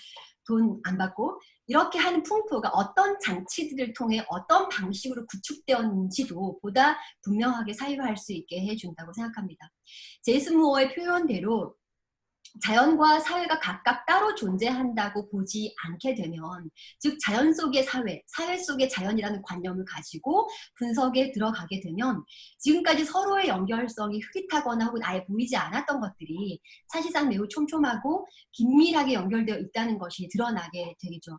돈 안 받고 이렇게 하는 풍토가 어떤 장치들을 통해 어떤 방식으로 구축되었는지도 보다 분명하게 사유할 수 있게 해준다고 생각합니다. 제이슨 무어의 표현대로 자연과 사회가 각각 따로 존재한다고 보지 않게 되면, 즉 자연 속의 사회, 사회 속의 자연이라는 관념을 가지고 분석에 들어가게 되면 지금까지 서로의 연결성이 흐릿하거나 혹은 아예 보이지 않았던 것들이 사실상 매우 촘촘하고 긴밀하게 연결되어 있다는 것이 드러나게 되겠죠.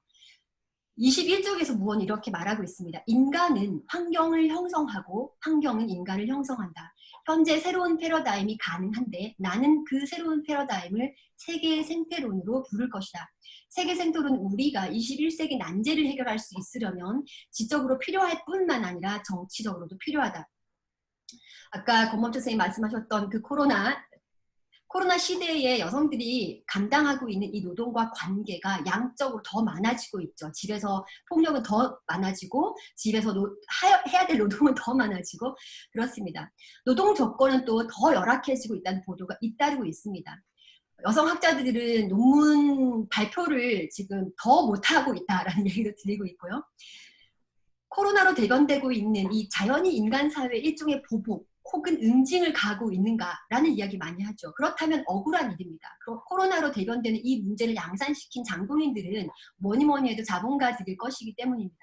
21쪽에서 무언이 이렇게 말하고 있습니다. 인간은 환경을 형성하고 환경은 인간을 형성한다. 현재 새로운 패러다임이 가능한데 나는 그 새로운 패러다임을 세계의 생태론으로 부를 것이다. 세계 생태론은 우리가 21세기 난제를 해결할 수 있으려면 지적으로 필요할 뿐만 아니라 정치적으로도 필요하다. 아까 권범철 선생님 말씀하셨던 그 코로나 코로나 시대에 여성들이 감당하고 있는 이 노동과 관계가 양적으로 더 많아지고 있죠. 집에서 폭력은 더 많아지고 집에서 해야 될 노동은 더 많아지고 그렇습니다. 노동 조건은 또 더 열악해지고 있다는 보도가 잇따르고 있습니다. 여성 학자들은 논문 발표를 지금 더 못하고 있다라는 얘기도 드리고 있고요. 코로나로 대변되고 있는 이 자연이 인간 사회의 일종의 보복 혹은 응징을 가하고 있는가라는 이야기 많이 하죠. 그렇다면 억울한 일입니다. 코로나로 대변되는 이 문제를 양산시킨 장본인들은 뭐니 해도 자본가들일 것이기 때문입니다.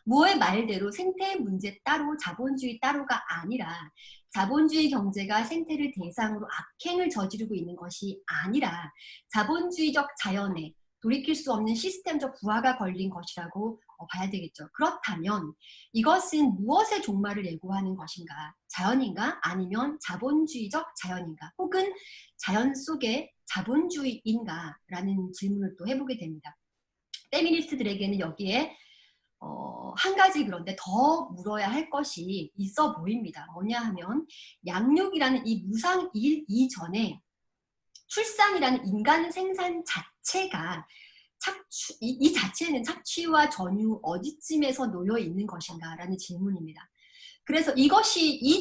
무어의 말대로 생태의 문제 따로 자본주의 따로가 아니라 자본주의 경제가 생태를 대상으로 악행을 저지르고 있는 것이 아니라 자본주의적 자연에 돌이킬 수 없는 시스템적 부하가 걸린 것이라고 봐야 되겠죠. 그렇다면 이것은 무엇의 종말을 예고하는 것인가? 자연인가? 아니면 자본주의적 자연인가? 혹은 자연 속의 자본주의인가? 라는 질문을 또 해보게 됩니다. 페미니스트들에게는 여기에 한 가지 그런데 더 물어야 할 것이 있어 보입니다. 뭐냐 하면 양육이라는 이 무상일 이전에 출산이라는 인간 생산 자체가 이 자체는 착취와 전유 어디쯤에서 놓여 있는 것인가라는 질문입니다. 그래서 이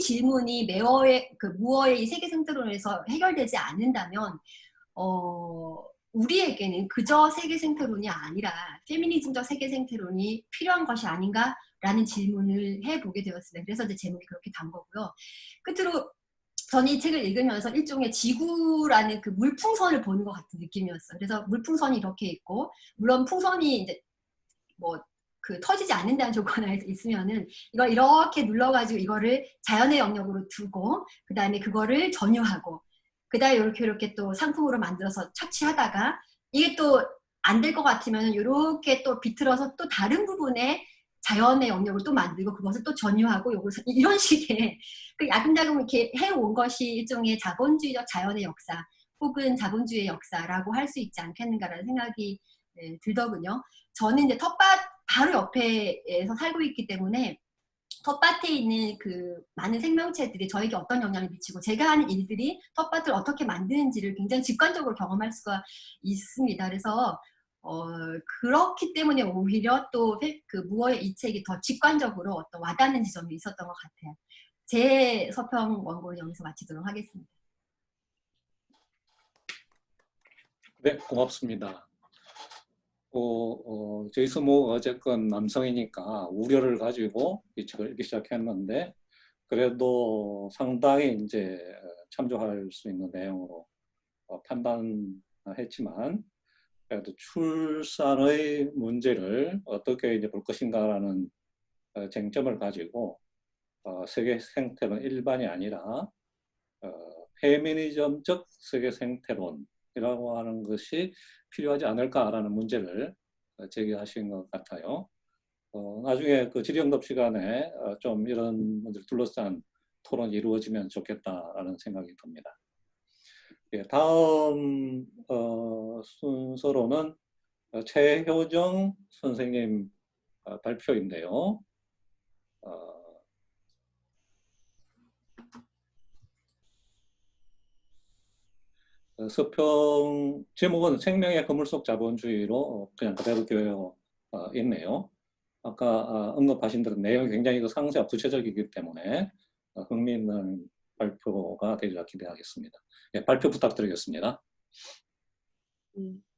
질문이 무어의 이 세계 생태론에서 해결되지 않는다면 우리에게는 그저 세계 생태론이 아니라 페미니즘적 세계 생태론이 필요한 것이 아닌가라는 질문을 해보게 되었습니다. 그래서 이제 제목이 그렇게 단 거고요. 끝으로 저는 이 책을 읽으면서 일종의 지구라는 그 물풍선을 보는 것 같은 느낌이었어요. 그래서 물풍선이 이렇게 있고, 물론 풍선이 이제 터지지 않는다는 조건 하에 있으면은 이걸 이렇게 눌러가지고 이거를 자연의 영역으로 두고, 그 다음에 그거를 전유하고, 그 다음에 이렇게 또 상품으로 만들어서 착취하다가 이게 또 안 될 것 같으면 이렇게 또 비틀어서 또 다른 부분에 자연의 영역을 또 만들고 그것을 또 전유하고 이런 식의 야금야금 이렇게 해온 것이 일종의 자본주의적 자연의 역사 혹은 자본주의의 역사라고 할 수 있지 않겠는가라는 생각이 들더군요. 저는 이제 텃밭 바로 옆에서 살고 있기 때문에 텃밭에 있는 그 많은 생명체들이 저에게 어떤 영향을 미치고 제가 하는 일들이 텃밭을 어떻게 만드는지를 굉장히 직관적으로 경험할 수가 있습니다. 그래서 그렇기 때문에 오히려 또 그 무어의 이 책이 더 직관적으로 어떤 와닿는 지점이 있었던 것 같아요. 제 서평 원고는 여기서 마치도록 하겠습니다. 네, 고맙습니다. 저희 스모 어쨌건 남성이니까 우려를 가지고 이 책을 읽기 시작했는데 그래도 상당히 이제 참조할 수 있는 내용으로 판단했지만 그래도 출산의 문제를 어떻게 이제 볼 것인가라는 쟁점을 가지고 세계 생태론 일반이 아니라 페미니즘적 세계 생태론이라고 하는 것이 필요하지 않을까라는 문제를 제기하신 것 같아요. 나중에 그 질의응답 시간에 좀 이런 문제를 둘러싼 토론이 이루어지면 좋겠다라는 생각이 듭니다. 예, 다음 순서로는 최효정 선생님 발표인데요. 서평 제목은 생명의 그물 속 자본주의로 그냥 그대로 되어 있네요. 아까 언급하신 대로 내용이 굉장히 상세하고 구체적이기 때문에 흥미있는 발표가 되리라 기대하겠습니다. 네, 발표 부탁드리겠습니다.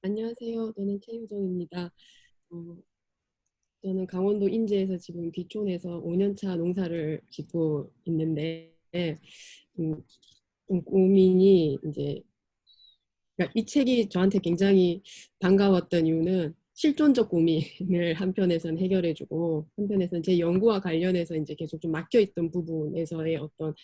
안녕하세요. 저는 최효정입니다. 저는 강원도 인제에서 지금 귀촌해서 5년차 농사를 짓고 있는데 고민이 이제 그러니까 이 책이 저한테 굉장히 반가웠던 이유는 실존적 고민을 한편에서는 해결해주고 한편에서는 제 연구와 관련해서 이제 계속 좀 막혀있던 부분에서의 어떤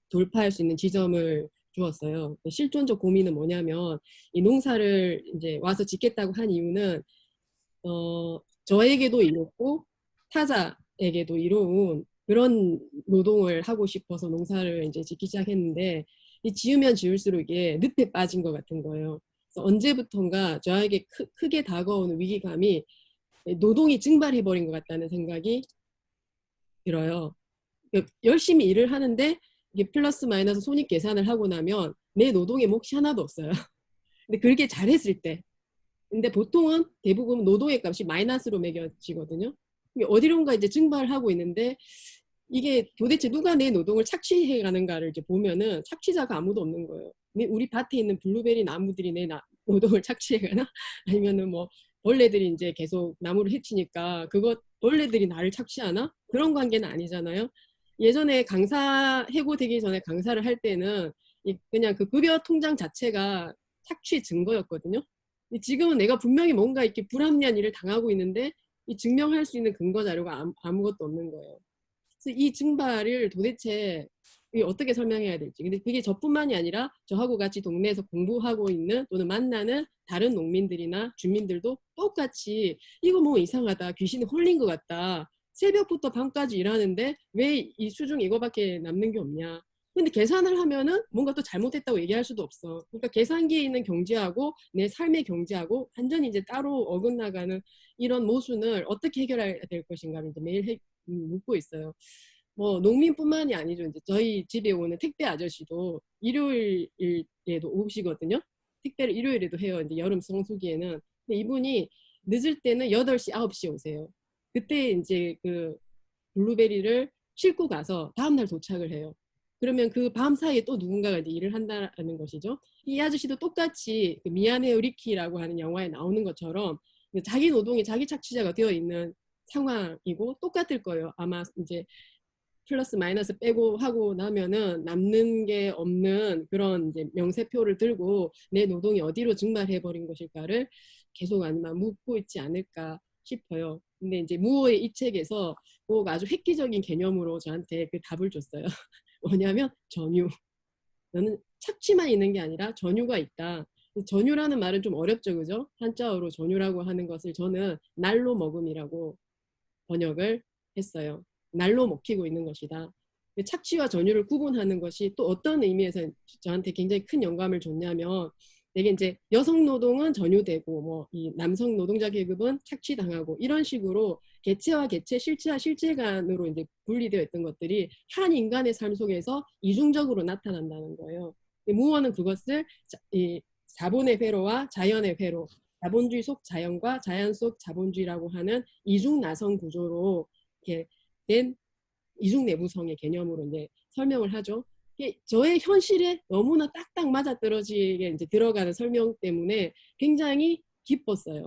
돌파할 수 있는 지점을 주었어요. 실존적 고민은 뭐냐면 이 농사를 이제 와서 짓겠다고 한 이유는 저에게도 이롭고 타자에게도 이로운 그런 노동을 하고 싶어서 농사를 이제 짓기 시작했는데 이 지으면 지을수록 이게 늪에 빠진 것 같은 거예요. 그래서 언제부턴가 저에게 크게 다가오는 위기감이 노동이 증발해버린 것 같다는 생각이 들어요. 열심히 일을 하는데 이게 플러스 마이너스 손익 계산을 하고 나면 내 노동에 몫이 하나도 없어요. 근데 그렇게 잘했을 때. 근데 보통은 대부분 노동의 값이 마이너스로 매겨지거든요. 어디론가 이제 증발하고 있는데 이게 도대체 누가 내 노동을 착취해 가는가를 이제 보면은 착취자가 아무도 없는 거예요. 우리 밭에 있는 블루베리 나무들이 내 노동을 착취해 가나? 아니면은 뭐 벌레들이 이제 계속 나무를 해치니까 그거 벌레들이 나를 착취하나? 그런 관계는 아니잖아요. 예전에 해고되기 전에 강사를 할 때는 그냥 그 급여 통장 자체가 착취 증거였거든요. 지금은 내가 분명히 뭔가 이렇게 불합리한 일을 당하고 있는데 이 증명할 수 있는 근거 자료가 아무것도 없는 거예요. 그래서 이 증발을 도대체 어떻게 설명해야 될지. 근데 그게 저뿐만이 아니라 저하고 같이 동네에서 공부하고 있는 또는 만나는 다른 농민들이나 주민들도 똑같이 이거 뭐 이상하다. 귀신에 홀린 것 같다. 새벽부터 밤까지 일하는데 왜 이 수중 이거밖에 남는 게 없냐. 근데 계산을 하면은 뭔가 또 잘못했다고 얘기할 수도 없어. 그러니까 계산기에 있는 경제하고 내 삶의 경제하고 완전히 이제 따로 어긋나가는 이런 모순을 어떻게 해결해야 될 것인가를 이제 매일 묻고 있어요. 뭐 농민뿐만이 아니죠. 이제 저희 집에 오는 택배 아저씨도 일요일에도 오시거든요. 택배를 일요일에도 해요. 이제 여름 성수기에는. 근데 이분이 늦을 때는 8시, 9시에 오세요. 그때 이제 그 블루베리를 싣고 가서 다음날 도착을 해요. 그러면 그 밤 사이에 또 누군가가 이제 일을 한다는 것이죠. 이 아저씨도 똑같이 그 미안해요 리키라고 하는 영화에 나오는 것처럼 자기 노동이 자기 착취자가 되어 있는 상황이고 똑같을 거예요. 아마 이제 플러스 마이너스 빼고 하고 나면은 남는 게 없는 그런 이제 명세표를 들고 내 노동이 어디로 증발해 버린 것일까를 계속 아마 묻고 있지 않을까 싶어요. 근데 이제 무호의 이 책에서 꼭 아주 획기적인 개념으로 저한테 그 답을 줬어요. 뭐냐면 전유. 너는 착취만 있는 게 아니라 전유가 있다. 전유라는 말은 좀 어렵죠, 그죠? 한자어로 전유라고 하는 것을 저는 날로 먹음이라고 번역을 했어요. 날로 먹히고 있는 것이다. 착취와 전유를 구분하는 것이 또 어떤 의미에서 저한테 굉장히 큰 영감을 줬냐면 되게 이제 여성 노동은 전유되고 뭐 이 남성 노동자 계급은 착취당하고 이런 식으로 개체와 개체, 실체와 실체 간으로 이제 분리되어 있던 것들이 한 인간의 삶 속에서 이중적으로 나타난다는 거예요. 무어는 그것을 이 자본의 회로와 자연의 회로, 자본주의 속 자연과 자연 속 자본주의라고 하는 이중 나성 구조로 이렇게 된 이중 내부성의 개념으로 이제 설명을 하죠. 저의 현실에 너무나 딱딱 맞아떨어지게 이제 들어가는 설명 때문에 굉장히 기뻤어요.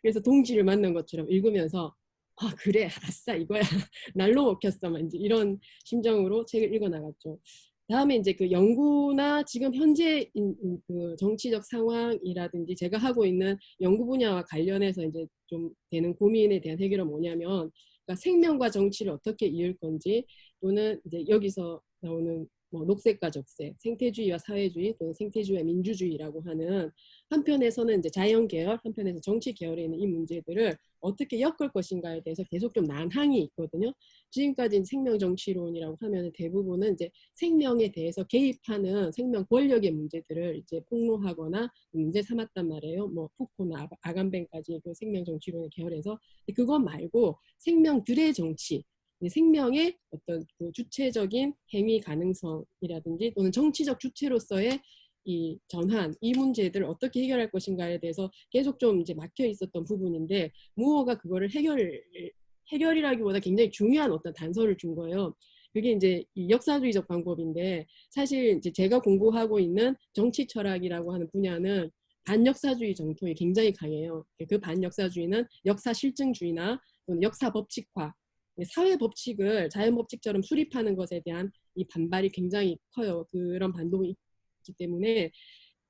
그래서 동지를 만난 것처럼 읽으면서 아 그래 아싸 이거야 날로 먹혔어 막 이제 이런 심정으로 책을 읽어 나갔죠. 다음에 이제 그 연구나 지금 현재 그 정치적 상황이라든지 제가 하고 있는 연구 분야와 관련해서 이제 좀 되는 고민에 대한 해결은 뭐냐면 그러니까 생명과 정치를 어떻게 이을 건지 또는 이제 여기서 나오는 뭐 녹색과 적색, 생태주의와 사회주의 또는 생태주의와 민주주의라고 하는 한편에서는 이제 자연 계열, 한편에서 정치 계열에 있는 이 문제들을 어떻게 엮을 것인가에 대해서 계속 좀 난항이 있거든요. 지금까지 생명정치론이라고 하면 대부분은 이제 생명에 대해서 개입하는 생명 권력의 문제들을 이제 폭로하거나 문제 삼았단 말이에요. 뭐 푸코나 아간벤까지 그 생명정치론의 계열에서 그것 말고 생명들의 정치, 생명의 어떤 그 주체적인 행위 가능성이라든지 또는 정치적 주체로서의 이 전환, 이 문제들을 어떻게 해결할 것인가에 대해서 계속 좀 이제 막혀 있었던 부분인데 무어가 그거를 해결이라기보다 굉장히 중요한 어떤 단서를 준 거예요. 그게 이제 이 역사주의적 방법인데 사실 이제 제가 공부하고 있는 정치 철학이라고 하는 분야는 반역사주의 정통이 굉장히 강해요. 그 반역사주의는 역사 실증주의나 또는 역사 법칙화, 사회 법칙을 자연 법칙처럼 수립하는 것에 대한 이 반발이 굉장히 커요. 그런 반동이 있기 때문에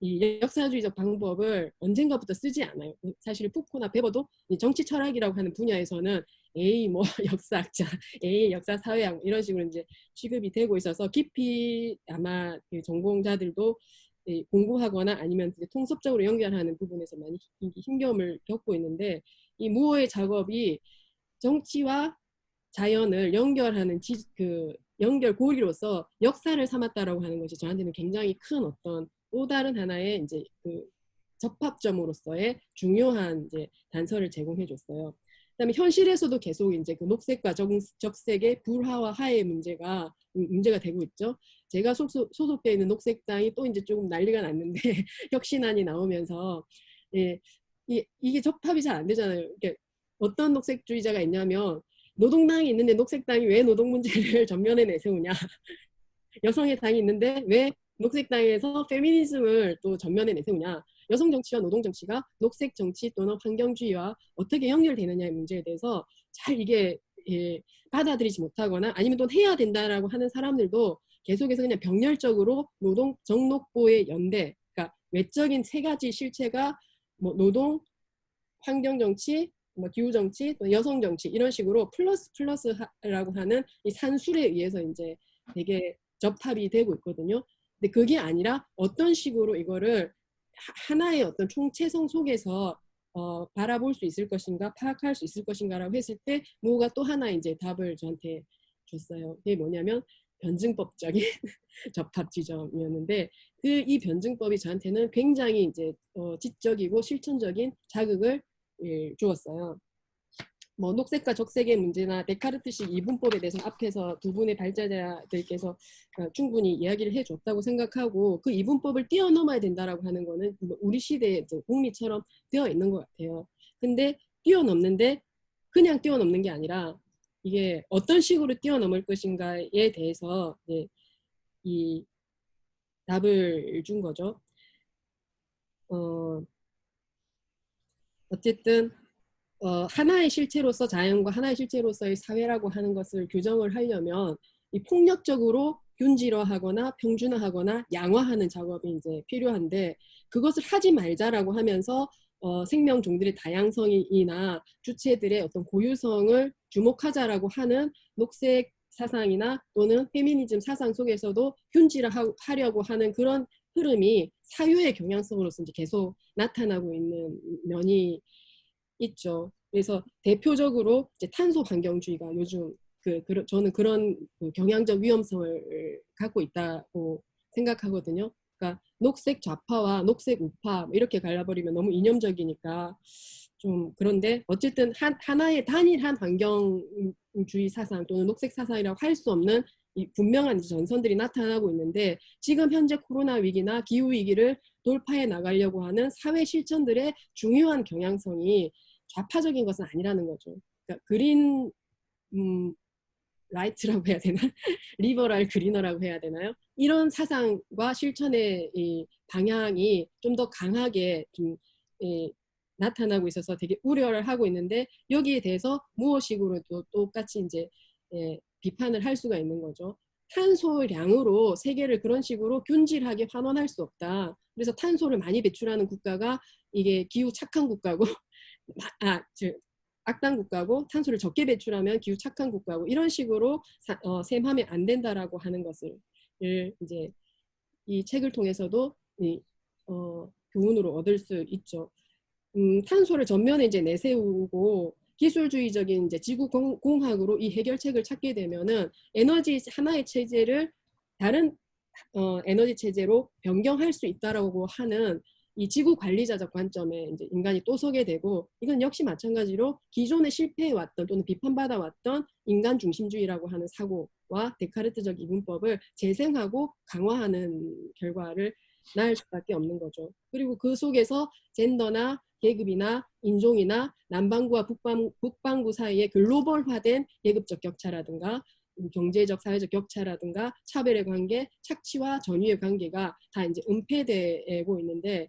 이 역사주의적 방법을 언젠가부터 쓰지 않아요. 사실 푸코나 베버도 정치 철학이라고 하는 분야에서는 A 뭐 역사학자, A 역사 사회학 이런 식으로 이제 취급이 되고 있어서 깊이 아마 전공자들도 공부하거나 아니면 통섭적으로 연결하는 부분에서 많이 힘겨움을 겪고 있는데 이 무어의 작업이 정치와 자연을 연결하는 그 연결고리로서 역사를 삼았다라고 하는 것이 저한테는 굉장히 큰 어떤 또 다른 하나의 이제 그 접합점으로서의 중요한 이제 단서를 제공해 줬어요. 그다음에 현실에서도 계속 이제 그 녹색과 적색의 불화와 화해의 문제가 되고 있죠. 제가 소속되어 있는 녹색당이 또 이제 조금 난리가 났는데 혁신안이 나오면서 예, 이게 접합이 잘 안 되잖아요. 이렇게 어떤 녹색주의자가 있냐면 노동당이 있는데 녹색당이 왜 노동 문제를 전면에 내세우냐. 여성의 당이 있는데 왜 녹색당에서 페미니즘을 또 전면에 내세우냐. 여성 정치와 노동 정치가 녹색 정치 또는 환경주의와 어떻게 연결되느냐의 문제에 대해서 잘 이게 받아들이지 못하거나 아니면 또 해야 된다라고 하는 사람들도 계속해서 그냥 병렬적으로 노동 정녹보의 연대, 그러니까 외적인 세 가지 실체가 뭐 노동, 환경 정치, 뭐 기후 정치, 또 여성 정치 이런 식으로 플러스라고 하는 이 산술에 의해서 이제 되게 접합이 되고 있거든요. 근데 그게 아니라 어떤 식으로 이거를 하나의 어떤 총체성 속에서 바라볼 수 있을 것인가, 파악할 수 있을 것인가라고 했을 때 무가 또 하나 이제 답을 저한테 줬어요. 그게 뭐냐면 변증법적인 접합 지점이었는데 이 변증법이 저한테는 굉장히 이제 지적이고 실천적인 자극을 주었어요. 뭐 녹색과 적색의 문제나 데카르트식 이분법에 대해서 앞에서 두 분의 발제자들께서 충분히 이야기를 해줬다고 생각하고 그 이분법을 뛰어넘어야 된다라고 하는 거는 우리 시대의 공리처럼 되어 있는 것 같아요. 근데 뛰어넘는데 그냥 뛰어넘는 게 아니라 이게 어떤 식으로 뛰어넘을 것인가에 대해서 이 답을 준 거죠. 어쨌든 하나의 실체로서 자연과 하나의 실체로서의 사회라고 하는 것을 규정을 하려면 이 폭력적으로 균질화하거나 평준화하거나 양화하는 작업이 이제 필요한데 그것을 하지 말자라고 하면서 생명 종들의 다양성이나 주체들의 어떤 고유성을 주목하자라고 하는 녹색 사상이나 또는 페미니즘 사상 속에서도 균질화하려고 하는 그런 흐름이 사유의 경향성으로서 이제 계속 나타나고 있는 면이 있죠. 그래서 대표적으로 이제 탄소 환경주의가 요즘 저는 그런 경향적 위험성을 갖고 있다고 생각하거든요. 그러니까 녹색 좌파와 녹색 우파 이렇게 갈라버리면 너무 이념적이니까 좀 그런데 어쨌든 하나의 단일한 환경주의 사상 또는 녹색 사상이라고 할 수 없는 이 분명한 전선들이 나타나고 있는데 지금 현재 코로나 위기나 기후 위기를 돌파해 나가려고 하는 사회 실천들의 중요한 경향성이 좌파적인 것은 아니라는 거죠. 그러니까 그린 라이트라고 해야 되나? 리버럴 그리너라고 해야 되나요? 이런 사상과 실천의 이 방향이 좀 더 강하게 좀 나타나고 있어서 되게 우려를 하고 있는데 여기에 대해서 무엇식으로도 똑같이 이제 비판을 할 수가 있는 거죠. 탄소량으로 세계를 그런 식으로 균질하게 환원할 수 없다. 그래서 탄소를 많이 배출하는 국가가 이게 기후 착한 국가고 악당 국가고 탄소를 적게 배출하면 기후 착한 국가고 이런 식으로 셈하면 안 된다라고 하는 것을 이제 이 책을 통해서도 교훈으로 얻을 수 있죠. 탄소를 전면에 이제 내세우고 기술주의적인 이제 지구공학으로 이 해결책을 찾게 되면은 에너지 하나의 체제를 다른 에너지 체제로 변경할 수 있다라고 하는 이 지구 관리자적 관점에 이제 인간이 또 서게 되고 이건 역시 마찬가지로 기존에 실패해왔던 또는 비판받아왔던 인간 중심주의라고 하는 사고와 데카르트적 이분법을 재생하고 강화하는 결과를 낳을 수밖에 없는 거죠. 그리고 그 속에서 젠더나 계급이나 인종이나 남반구와 북반구 사이의 글로벌화된 계급적 격차라든가 경제적 사회적 격차라든가 차별의 관계, 착취와 전위의 관계가 다 이제 은폐되고 있는데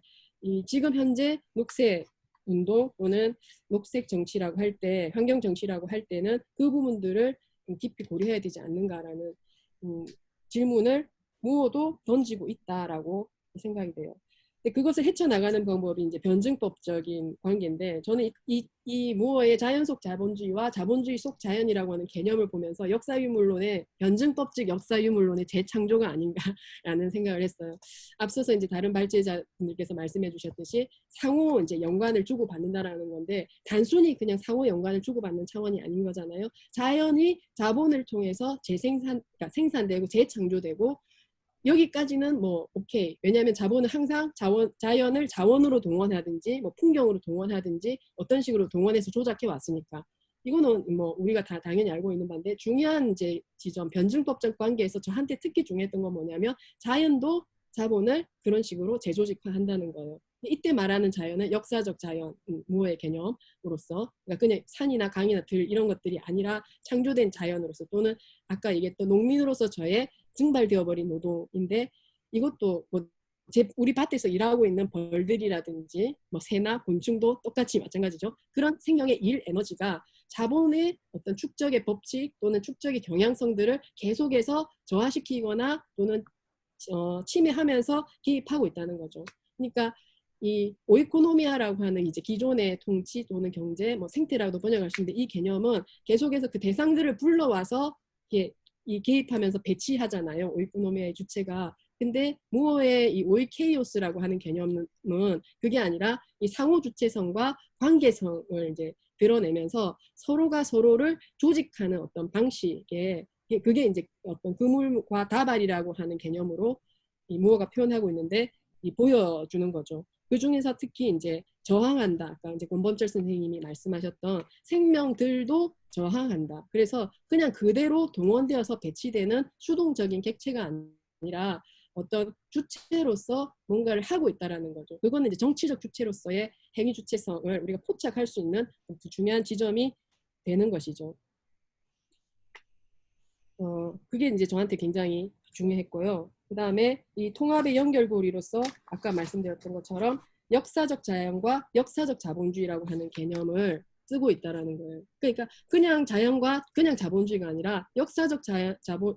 지금 현재 녹색 운동 또는 녹색 정치라고 할 때, 환경 정치라고 할 때는 그 부분들을 깊이 고려해야 되지 않는가라는 질문을 무어도 던지고 있다라고 생각이 돼요. 근데 그것을 헤쳐나가는 방법이 이제 변증법적인 관계인데 저는 이 무어의 자연 속 자본주의와 자본주의 속 자연이라고 하는 개념을 보면서 역사유물론의 변증법적 역사유물론의 재창조가 아닌가라는 생각을 했어요. 앞서서 이제 다른 발제자분들께서 말씀해 주셨듯이 상호 이제 연관을 주고받는다라는 건데 단순히 그냥 상호 연관을 주고받는 차원이 아닌 거잖아요. 자연이 자본을 통해서 그러니까 생산되고 재창조되고 여기까지는 뭐 오케이. 왜냐하면 자본은 항상 자연을 자원으로 동원하든지 뭐 풍경으로 동원하든지 어떤 식으로 동원해서 조작해 왔으니까. 이거는 뭐 우리가 다 당연히 알고 있는 바인데 중요한 이제 지점 변증법적 관계에서 저한테 특히 중요했던 건 뭐냐면 자연도 자본을 그런 식으로 재조직화한다는 거예요. 이때 말하는 자연은 역사적 자연, 무어의 개념으로서 그러니까 그냥 산이나 강이나 들 이런 것들이 아니라 창조된 자연으로서 또는 아까 얘기했던 농민으로서 저의 증발되어 버린 노동인데 이것도 뭐 우리 밭에서 일하고 있는 벌들이라든지 뭐 새나 곤충도 똑같이 마찬가지죠. 그런 생명의 일 에너지가 자본의 어떤 축적의 법칙 또는 축적의 경향성들을 계속해서 저하시키거나 또는 침해하면서 개입하고 있다는 거죠. 그러니까 이 오이코노미아라고 하는 이제 기존의 통치 또는 경제, 뭐 생태라고도 번역할 수 있는데 이 개념은 계속해서 그 대상들을 불러와서 이 개입하면서 배치하잖아요. 오이코노미아의 주체가. 근데 무어의 이 오이케이오스라고 하는 개념은 그게 아니라 이 상호 주체성과 관계성을 이제 드러내면서 서로가 서로를 조직하는 어떤 방식의 그게 이제 어떤 그물과 다발이라고 하는 개념으로 이 무어가 표현하고 있는데 보여주는 거죠. 그 중에서 특히 이제 저항한다. 아까 이제 권범철 선생님이 말씀하셨던 생명들도 저항한다. 그래서 그냥 그대로 동원되어서 배치되는 수동적인 객체가 아니라 어떤 주체로서 뭔가를 하고 있다라는 거죠. 그거는 이제 정치적 주체로서의 행위 주체성을 우리가 포착할 수 있는 중요한 지점이 되는 것이죠. 그게 이제 저한테 굉장히 중요했고요. 그 다음에 이 통합의 연결고리로서 아까 말씀드렸던 것처럼 역사적 자연과 역사적 자본주의라고 하는 개념을 쓰고 있다라는 거예요. 그러니까 그냥 자연과 그냥 자본주의가 아니라 역사적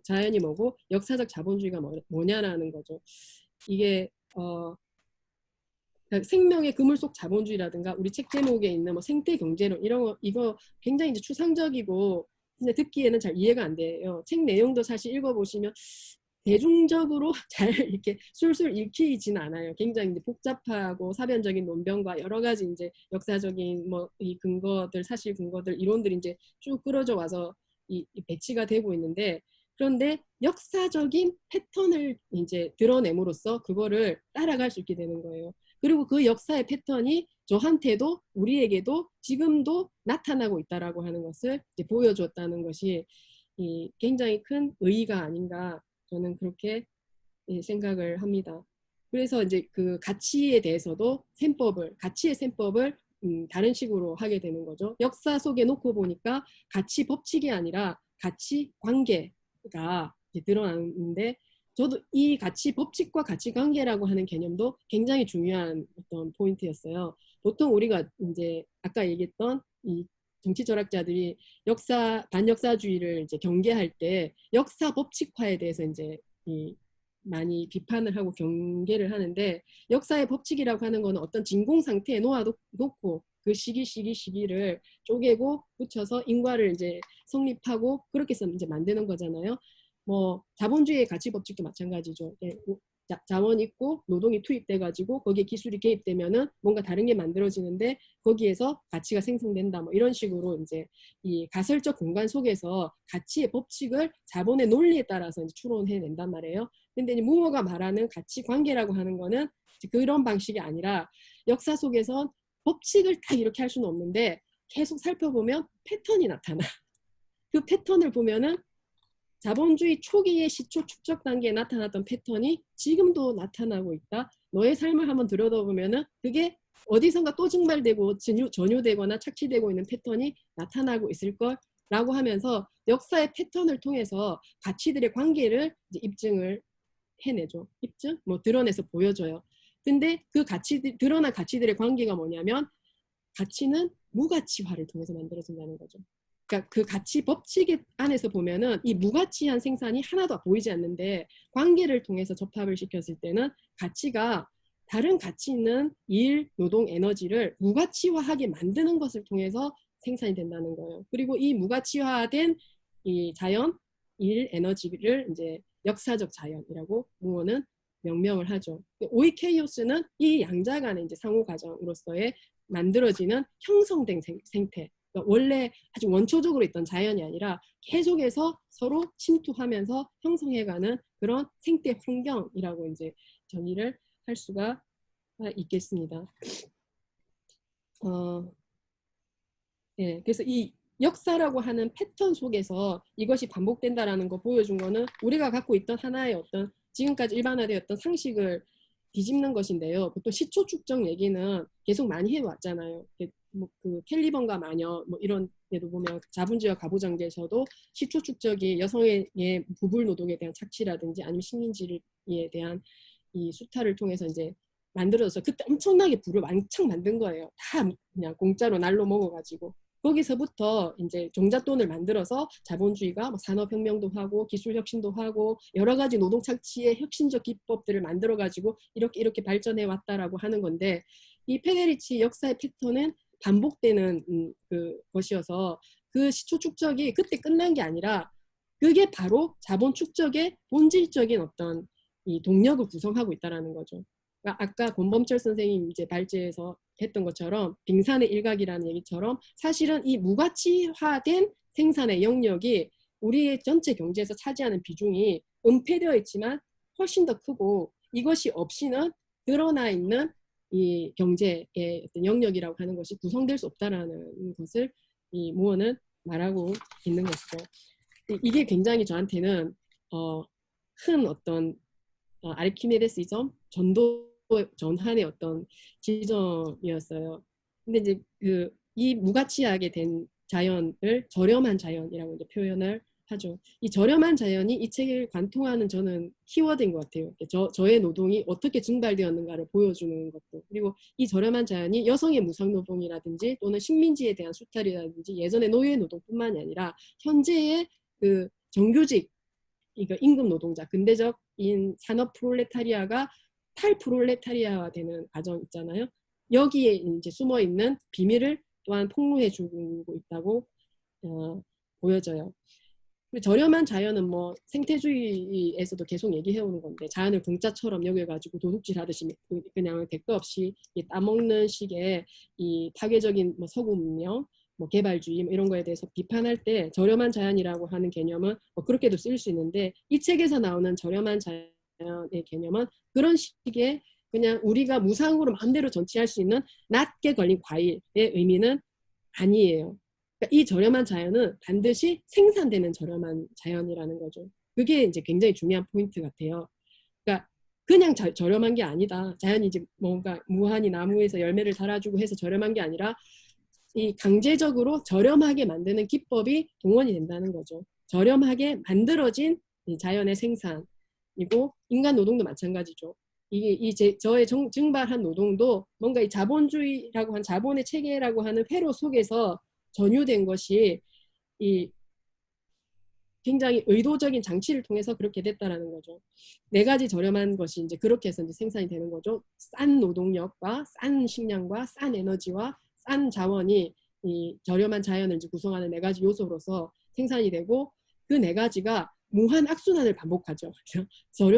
자연이 뭐고 역사적 자본주의가 뭐냐라는 거죠. 이게 그러니까 생명의 그물 속 자본주의라든가 우리 책 제목에 있는 뭐 생태 경제론 이런 거 이거 굉장히 이제 추상적이고 근데 듣기에는 잘 이해가 안 돼요. 책 내용도 사실 읽어보시면 대중적으로 잘 이렇게 술술 읽히지는 않아요. 굉장히 이제 복잡하고 사변적인 논변과 여러 가지 이제 역사적인 뭐 이 근거들, 사실 근거들, 이론들이 이제 쭉 끌어져 와서 이 배치가 되고 있는데 그런데 역사적인 패턴을 이제 드러냄으로써 그거를 따라갈 수 있게 되는 거예요. 그리고 그 역사의 패턴이 저한테도 우리에게도 지금도 나타나고 있다라고 하는 것을 이제 보여줬다는 것이 이 굉장히 큰 의의가 아닌가 저는 그렇게 생각을 합니다. 그래서 이제 그 가치에 대해서도 가치의 셈법을 다른 식으로 하게 되는 거죠. 역사 속에 놓고 보니까 가치 법칙이 아니라 가치 관계가 드러나는데 저도 이 가치 법칙과 가치 관계라고 하는 개념도 굉장히 중요한 어떤 포인트였어요. 보통 우리가 이제 아까 얘기했던 이 정치 철학자들이 반역사주의를 이제 경계할 때 역사 법칙화에 대해서 이제 많이 비판을 하고 경계를 하는데 역사의 법칙이라고 하는 거는 어떤 진공 상태에 놓고 그 시기를 쪼개고 붙여서 인과를 이제 성립하고 그렇게 해서 이제 만드는 거잖아요. 뭐 자본주의의 가치 법칙도 마찬가지죠. 자원 있고 노동이 투입돼가지고 거기에 기술이 개입되면은 뭔가 다른 게 만들어지는데 거기에서 가치가 생성된다. 뭐 이런 식으로 이제 이 가설적 공간 속에서 가치의 법칙을 자본의 논리에 따라서 이제 추론해낸단 말이에요. 근데 이제 무어가 말하는 가치 관계라고 하는 거는 그런 방식이 아니라 역사 속에서 법칙을 딱 이렇게 할 수는 없는데 계속 살펴보면 패턴이 나타나. 그 패턴을 보면은 자본주의 초기의 시초 축적 단계에 나타났던 패턴이 지금도 나타나고 있다. 너의 삶을 한번 들여다보면은 그게 어디선가 또 증발되고 전유되거나 착취되고 있는 패턴이 나타나고 있을 거라고 하면서 역사의 패턴을 통해서 가치들의 관계를 이제 입증을 해내죠. 드러내서 보여줘요. 근데 그 드러난 가치들의 관계가 뭐냐면 가치는 무가치화를 통해서 만들어진다는 거죠. 그러니까 그 가치 법칙 안에서 보면은 이 무가치한 생산이 하나도 보이지 않는데 관계를 통해서 접합을 시켰을 때는 가치가 다른 가치 있는 일, 노동, 에너지를 무가치화하게 만드는 것을 통해서 생산이 된다는 거예요. 그리고 이 무가치화된 이 자연, 일, 에너지를 이제 역사적 자연이라고 무어는 명명을 하죠. 오이케이오스는 이 양자 간의 이제 상호 과정으로서의 만들어지는 형성된 생태. 그러니까 원래 아주 원초적으로 있던 자연이 아니라 계속해서 서로 침투하면서 형성해가는 그런 생태 환경이라고 이제 정의를 할 수가 있겠습니다. 예, 그래서 이 역사라고 하는 패턴 속에서 이것이 반복된다라는 거 보여준 거는 우리가 갖고 있던 하나의 어떤 지금까지 일반화되었던 상식을 뒤집는 것인데요. 보통 시초 축적 얘기는 계속 많이 해왔잖아요. 뭐그 캘리번과 마녀 뭐 이런 데도 보면 자본주의와 가부장제에서도 시초 축적이 여성의 부불 노동에 대한 착취라든지 아니면 식민지에 대한 이 수탈을 통해서 이제 만들어서 그때 엄청나게 부를 왕창 만든 거예요. 다 그냥 공짜로 날로 먹어가지고. 거기서부터 이제 종잣돈을 만들어서 자본주의가 뭐 산업혁명도 하고 기술혁신도 하고 여러 가지 노동 착취의 혁신적 기법들을 만들어가지고 이렇게 발전해 왔다라고 하는 건데 이 페데리치 역사의 패턴은 반복되는 것이어서 그 시초 축적이 그때 끝난 게 아니라 그게 바로 자본 축적의 본질적인 어떤 이 동력을 구성하고 있다라는 거죠. 그러니까 아까 권범철 선생님 이제 발제에서 했던 것처럼 빙산의 일각이라는 얘기처럼 사실은 이 무가치화된 생산의 영역이 우리의 전체 경제에서 차지하는 비중이 은폐되어 있지만 훨씬 더 크고 이것이 없이는 드러나 있는 이 경제의 어떤 영역이라고 하는 것이 구성될 수 없다라는 것을 이 무어는 말하고 있는 것이죠. 이게 굉장히 저한테는 큰 어떤 아르키메데스이즘 전환의 어떤 지점이었어요. 근데 이제 이 무가치하게 된 자연을 저렴한 자연이라고 이제 표현을 하죠. 이 저렴한 자연이 이 책을 관통하는 저는 키워드인 것 같아요. 저의 노동이 어떻게 증발되었는가를 보여주는 것도. 그리고 이 저렴한 자연이 여성의 무상노동이라든지 또는 식민지에 대한 수탈이라든지 예전의 노예 노동뿐만이 아니라 현재의 그 정규직 임금 노동자, 근대적인 산업 프롤레타리아가 탈프롤레타리아화 되는 과정 있잖아요. 여기에 이제 숨어 있는 비밀을 또한 폭로해 주고 있다고 보여져요. 저렴한 자연은 뭐 생태주의에서도 계속 얘기해 오는 건데 자연을 공짜처럼 여겨가지고 도둑질 하듯이 그냥 대가 없이 따먹는 식의 이 파괴적인 뭐 서구 문명, 뭐 개발주의 뭐 이런 거에 대해서 비판할 때 저렴한 자연이라고 하는 개념은 뭐 그렇게도 쓸 수 있는데 이 책에서 나오는 저렴한 자연의 개념은 그런 식의 그냥 우리가 무상으로 마음대로 전치할 수 있는 낮게 걸린 과일의 의미는 아니에요. 그러니까 이 저렴한 자연은 반드시 생산되는 저렴한 자연이라는 거죠. 그게 이제 굉장히 중요한 포인트 같아요. 그러니까 그냥 저렴한 게 아니다. 자연이 이제 뭔가 무한히 나무에서 열매를 달아주고 해서 저렴한 게 아니라 이 강제적으로 저렴하게 만드는 기법이 동원이 된다는 거죠. 저렴하게 만들어진 이 자연의 생산이고 인간 노동도 마찬가지죠. 저의 증발한 노동도 뭔가 이 자본주의라고 한 자본의 체계라고 하는 회로 속에서 전유된 것이 이 굉장히 의도적인 장치를 통해서 그렇게 됐다라는 거죠. 네 가지 저렴한 것이 이제 그렇게 해서 이제 생산이 되는 거죠. 싼 노동력과 싼 식량과 싼 에너지와 싼 자원이 이 저렴한 자연을 이제 구성하는 네 가지 요소로서 생산이 되고 그 네 가지가 무한 악순환을 반복하죠.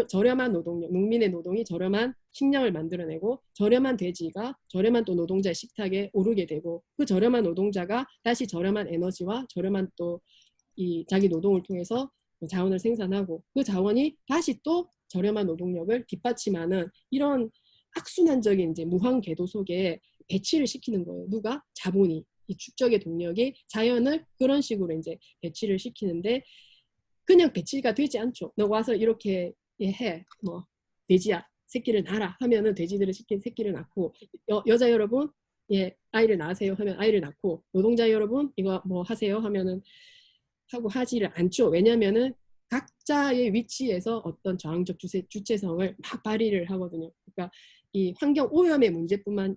저렴한 노동력, 농민의 노동이 저렴한 식량을 만들어내고 저렴한 돼지가 저렴한 또 노동자의 식탁에 오르게 되고 그 저렴한 노동자가 다시 저렴한 에너지와 저렴한 또 이 자기 노동을 통해서 자원을 생산하고 그 자원이 다시 또 저렴한 노동력을 뒷받침하는 이런 악순환적인 이제 무한 궤도 속에 배치를 시키는 거예요. 누가? 자본이. 이 축적의 동력이 자연을 그런 식으로 이제 배치를 시키는데 그냥 배치가 되지 않죠. 너 와서 이렇게 해. 뭐 돼지야 새끼를 낳아라 하면은 돼지들을 시킨 새끼를 낳고 여자 여러분 아이를 낳으세요 하면 아이를 낳고 노동자 여러분 이거 뭐 하세요 하면은 하고 하지를 않죠. 왜냐면은 각자의 위치에서 어떤 저항적 주체성을 막 발휘를 하거든요. 그러니까 이 환경 오염의 문제뿐만이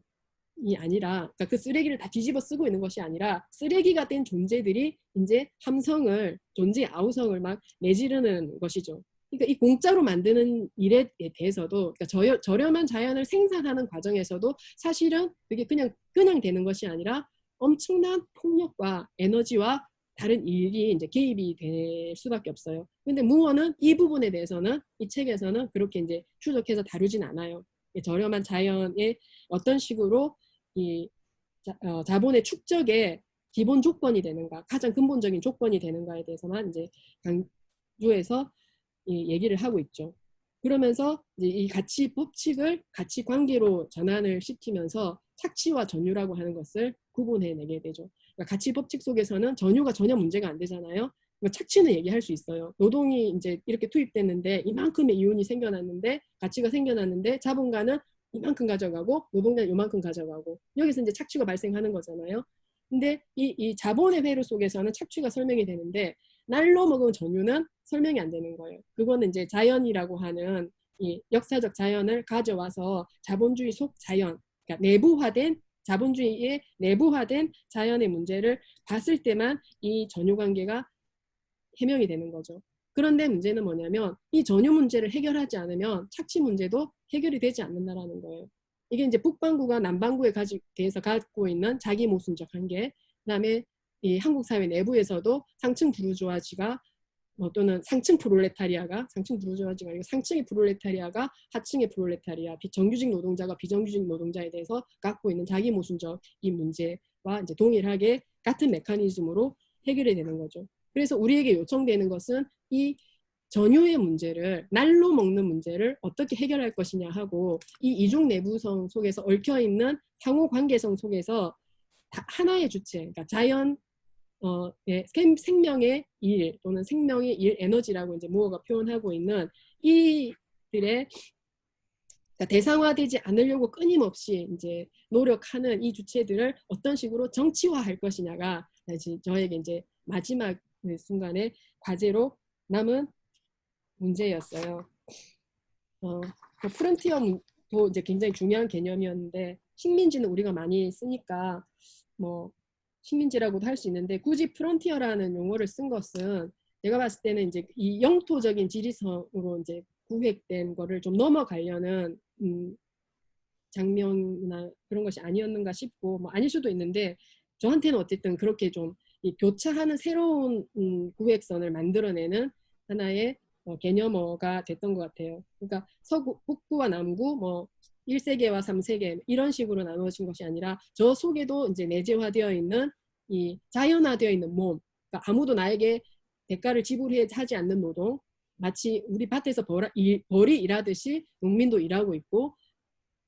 아니라 그러니까 그 쓰레기를 다 뒤집어 쓰고 있는 것이 아니라 쓰레기가 된 존재들이 이제 함성을 존재의 아우성을 막 내지르는 것이죠. 그러니까 이 공짜로 만드는 일에 대해서도 그러니까 저렴한 자연을 생산하는 과정에서도 사실은 그게 그냥 되는 것이 아니라 엄청난 폭력과 에너지와 다른 일이 이제 개입이 될 수밖에 없어요. 근데 무어는 이 부분에 대해서는 이 책에서는 그렇게 이제 추적해서 다루진 않아요. 저렴한 자연의 어떤 식으로 이 자본의 축적의 기본 조건이 되는가, 가장 근본적인 조건이 되는가에 대해서만 이제 강조해서 얘기를 하고 있죠. 그러면서 이제 이 가치 법칙을 가치 관계로 전환을 시키면서 착취와 전유라고 하는 것을 구분해내게 되죠. 그러니까 가치 법칙 속에서는 전유가 전혀 문제가 안 되잖아요. 착취는 얘기할 수 있어요. 노동이 이제 이렇게 투입됐는데 이만큼의 이윤이 생겨났는데 가치가 생겨났는데 자본가는 이만큼 가져가고 노동자는 이만큼 가져가고 여기서 이제 착취가 발생하는 거잖아요. 근데 이 자본의 회로 속에서는 착취가 설명이 되는데 날로 먹은 전유는 설명이 안 되는 거예요. 그거는 이제 자연이라고 하는 이 역사적 자연을 가져와서 자본주의 속 자연, 그러니까 내부화된 자본주의의 내부화된 자연의 문제를 봤을 때만 이 전유 관계가 해명이 되는 거죠. 그런데 문제는 뭐냐면 이 전유 문제를 해결하지 않으면 착취 문제도 해결이 되지 않는다라는 거예요. 이게 이제 북반구가 남반구에 대해서 갖고 있는 자기 모순적 한계, 그다음에 이 한국 사회 내부에서도 상층 부르주아지가 또는 상층 프롤레타리아가 아니고 상층의 프롤레타리아가 하층의 프롤레타리아, 정규직 노동자가 비정규직 노동자에 대해서 갖고 있는 자기 모순적 이 문제와 이제 동일하게 같은 메커니즘으로 해결이 되는 거죠. 그래서 우리에게 요청되는 것은 이 전유의 문제를, 날로 먹는 문제를 어떻게 해결할 것이냐 하고 이 이중 내부성 속에서 얽혀있는 상호 관계성 속에서 하나의 주체, 그러니까 자연, 생명의 일 또는 생명의 일 에너지라고 이제 무어가 표현하고 있는 이들의, 그러니까 대상화되지 않으려고 끊임없이 이제 노력하는 이 주체들을 어떤 식으로 정치화할 것이냐가 저에게 이제 마지막 순간에 과제로 남은 문제였어요. 프론티어도 이제 굉장히 중요한 개념이었는데 식민지는 우리가 많이 쓰니까 뭐 식민지라고도 할 수 있는데 굳이 프론티어라는 용어를 쓴 것은 제가 봤을 때는 이제 이 영토적인 지리성으로 이제 구획된 거를 좀 넘어가려는 장면이나 그런 것이 아니었는가 싶고 뭐 아닐 수도 있는데 저한테는 어쨌든 그렇게 좀 이 교차하는 새로운 구획선을 만들어내는 하나의 개념어가 됐던 것 같아요. 그러니까 북구와 남구, 뭐 1세계와 3세계 이런 식으로 나누어진 것이 아니라 저 속에도 이제 내재화되어 있는 이 자연화되어 있는 몸, 그러니까 아무도 나에게 대가를 지불하지 않는 노동, 마치 우리 밭에서 벌이 일하듯이 농민도 일하고 있고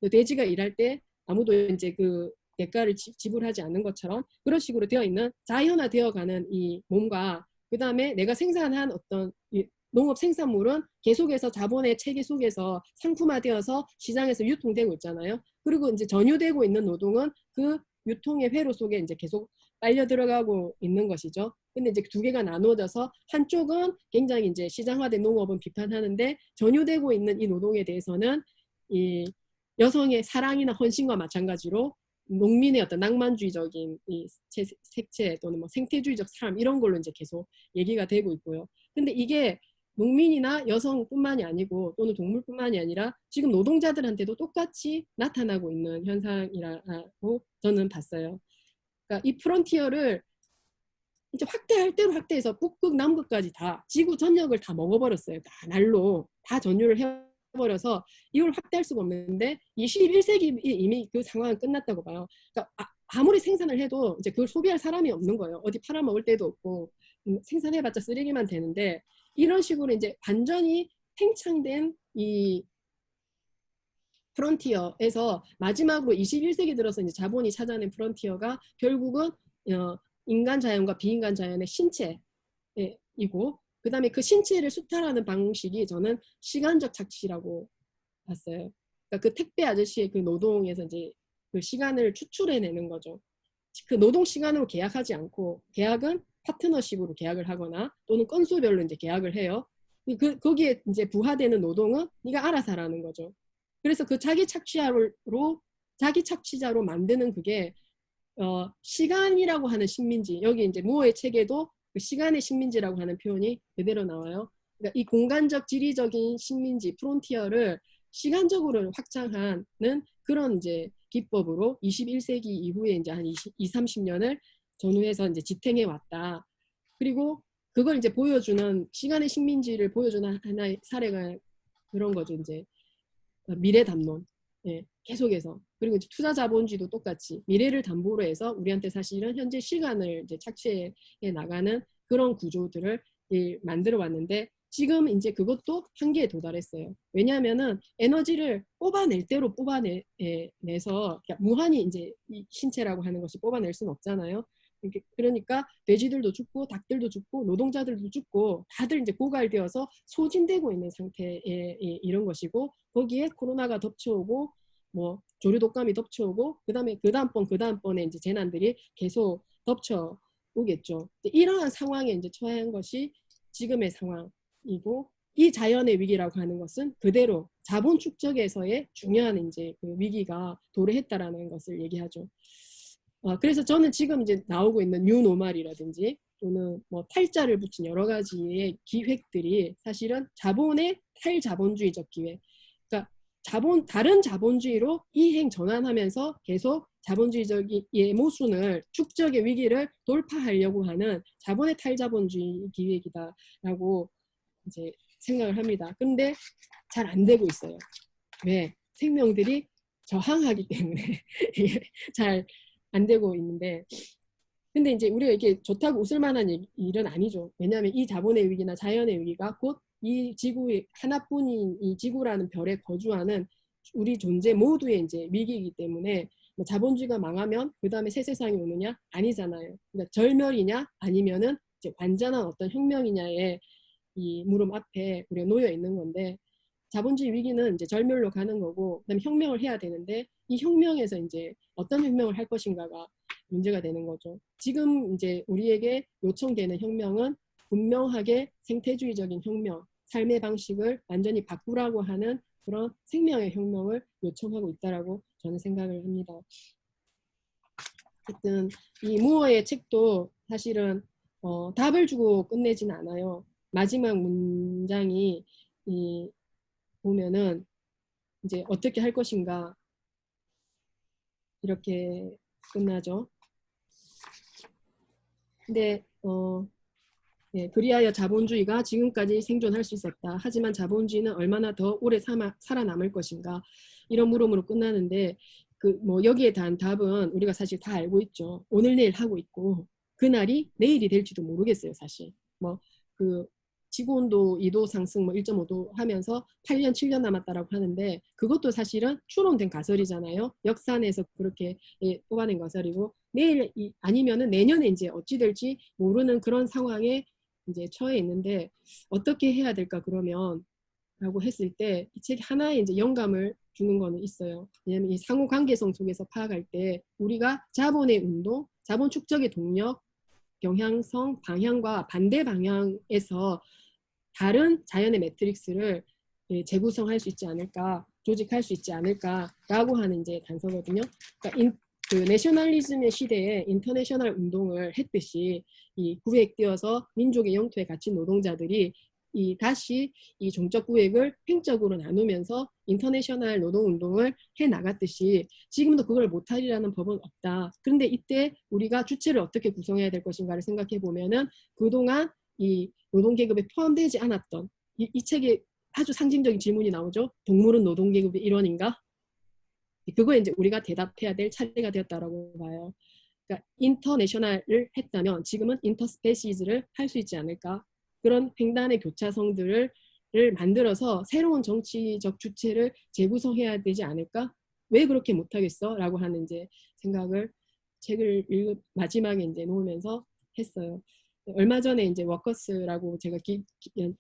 또 돼지가 일할 때 아무도 이제 그 대가를 지불하지 않는 것처럼 그런 식으로 되어 있는 자연화되어가는 이 몸과 그 다음에 내가 생산한 어떤 농업 생산물은 계속해서 자본의 체계 속에서 상품화되어서 시장에서 유통되고 있잖아요. 그리고 이제 전유되고 있는 노동은 그 유통의 회로 속에 이제 계속 빨려 들어가고 있는 것이죠. 근데 이제 두 개가 나누어져서 한쪽은 굉장히 이제 시장화된 농업은 비판하는데 전유되고 있는 이 노동에 대해서는 이 여성의 사랑이나 헌신과 마찬가지로 농민의 어떤 낭만주의적인 이 색채 또는 뭐 생태주의적 삶 이런 걸로 이제 계속 얘기가 되고 있고요. 근데 이게 농민이나 여성뿐만이 아니고 또는 동물뿐만이 아니라 지금 노동자들한테도 똑같이 나타나고 있는 현상이라고 저는 봤어요. 그러니까 이 프론티어를 이제 확대할 대로 확대해서 북극, 남극까지 다 지구 전역을 다 먹어버렸어요. 다 날로 다 전유를 해버려서 이걸 확대할 수가 없는데 21세기 이미 그 상황은 끝났다고 봐요. 그러니까 아무리 생산을 해도 이제 그걸 소비할 사람이 없는 거예요. 어디 팔아먹을 데도 없고 생산해봤자 쓰레기만 되는데 이런 식으로 이제 완전히 팽창된 이 프론티어에서 마지막으로 21세기 들어서 이제 자본이 찾아낸 프론티어가 결국은 인간 자연과 비인간 자연의 신체이고 그 다음에 그 신체를 수탈하는 방식이 저는 시간적 착취라고 봤어요. 그러니까 그 택배 아저씨의 그 노동에서 이제 그 시간을 추출해내는 거죠. 그 노동 시간으로 계약하지 않고 계약은 파트너십으로 계약을 하거나 또는 건수별로 이제 계약을 해요. 거기에 이제 부화되는 노동은 네가 알아서 하라는 거죠. 그래서 그 자기 착취자로 만드는 그게 시간이라고 하는 식민지, 여기 이제 무어의 책에도 그 시간의 식민지라고 하는 표현이 그대로 나와요. 그러니까 이 공간적 지리적인 식민지 프론티어를 시간적으로 확장하는 그런 이제 기법으로 21세기 이후에 이제 한 30년을 전후해서 이제 지탱해 왔다. 그리고 그걸 이제 보여주는 시간의 식민지를 보여주는 하나의 사례가 그런 거죠. 이제 미래 담론. 예, 계속해서. 그리고 이제 투자 자본주의도 똑같이 미래를 담보로 해서 우리한테 사실은 현재 시간을 이제 착취해 나가는 그런 구조들을 만들어 왔는데 지금 이제 그것도 한계에 도달했어요. 왜냐하면은 에너지를 뽑아낼 대로 뽑아내서 무한히 이제 이 신체라고 하는 것이 뽑아낼 수는 없잖아요. 그러니까 돼지들도 죽고 닭들도 죽고 노동자들도 죽고 다들 이제 고갈되어서 소진되고 있는 상태의 이런 것이고, 거기에 코로나가 덮쳐오고 뭐 조류 독감이 덮쳐오고 그다음에 그다음번에 이제 재난들이 계속 덮쳐오겠죠. 이러한 상황에 이제 처한 것이 지금의 상황이고, 이 자연의 위기라고 하는 것은 그대로 자본 축적에서의 중요한 이제 그 위기가 도래했다라는 것을 얘기하죠. 그래서 저는 지금 이제 나오고 있는 뉴노멀이라든지 또는 뭐 탈자를 붙인 여러 가지의 기획들이 사실은 자본의 탈자본주의적 기획, 그러니까 다른 자본주의로 이행 전환하면서 계속 자본주의적의 모순을 축적의 위기를 돌파하려고 하는 자본의 탈자본주의 기획이다라고 이제 생각을 합니다. 근데 잘 안 되고 있어요. 왜? 생명들이 저항하기 때문에 잘 안 되고 있는데, 근데 이제 우리가 이게 좋다고 웃을 만한 일은 아니죠. 왜냐하면 이 자본의 위기나 자연의 위기가 곧 이 지구의 하나뿐인 이 지구라는 별에 거주하는 우리 존재 모두의 이제 위기이기 때문에, 뭐 자본주의가 망하면 그 다음에 새 세상이 오느냐? 아니잖아요. 그러니까 절멸이냐? 아니면은 이제 완전한 어떤 혁명이냐의 이 물음 앞에 우리가 놓여 있는 건데, 자본주의 위기는 이제 절멸로 가는 거고, 그다음에 혁명을 해야 되는데 이 혁명에서 이제 어떤 혁명을 할 것인가가 문제가 되는 거죠. 지금 이제 우리에게 요청되는 혁명은 분명하게 생태주의적인 혁명, 삶의 방식을 완전히 바꾸라고 하는 그런 생명의 혁명을 요청하고 있다라고 저는 생각을 합니다. 어쨌든 이 무어의 책도 사실은 답을 주고 끝내지는 않아요. 마지막 문장이 보면은 이제 어떻게 할 것인가 이렇게 끝나죠. 근데 예, 그리하여 자본주의가 지금까지 생존할 수 있었다. 하지만 자본주의는 얼마나 더 오래 살아남을 것인가, 이런 물음으로 끝나는데, 그 뭐 여기에 대한 답은 우리가 사실 다 알고 있죠. 오늘 내일 하고 있고 그날이 내일이 될지도 모르겠어요. 사실 뭐 그 지구온도 2도 상승 뭐 1.5도 하면서 8년 7년 남았다라고 하는데, 그것도 사실은 추론된 가설이잖아요. 역산해서 그렇게 뽑아낸 가설이고, 내일 아니면은 내년에 이제 어찌 될지 모르는 그런 상황에 이제 처해 있는데, 어떻게 해야 될까 그러면 라고 했을 때 이 책 하나의 이제 영감을 주는 거는 있어요. 왜냐하면 이 상호 관계성 속에서 파악할 때 우리가 자본의 운동, 자본 축적의 동력, 경향성, 방향과 반대 방향에서 다른 자연의 매트릭스를 재구성할 수 있지 않을까, 조직할 수 있지 않을까라고 하는 이제 단서거든요. 그러니까 그 내셔널리즘의 시대에 인터내셔널 운동을 했듯이 이 구획되어서 민족의 영토에 갇힌 노동자들이 다시 이 종적 구획을 횡적으로 나누면서 인터내셔널 노동운동을 해나갔듯이 지금도 그걸 못하리라는 법은 없다. 그런데 이때 우리가 주체를 어떻게 구성해야 될 것인가를 생각해 보면은 그동안 이 노동계급에 포함되지 않았던 이 책에 아주 상징적인 질문이 나오죠. 동물은 노동계급의 일원인가? 그거에 이제 우리가 대답해야 될 차례가 되었다라고 봐요. 그러니까 인터내셔널을 했다면 지금은 인터스페시즈를 할 수 있지 않을까? 그런 횡단의 교차성들을 만들어서 새로운 정치적 주체를 재구성해야 되지 않을까? 왜 그렇게 못하겠어? 라고 하는 이제 생각을 책을 마지막에 이제 놓으면서 했어요. 얼마 전에 이제 워커스라고 제가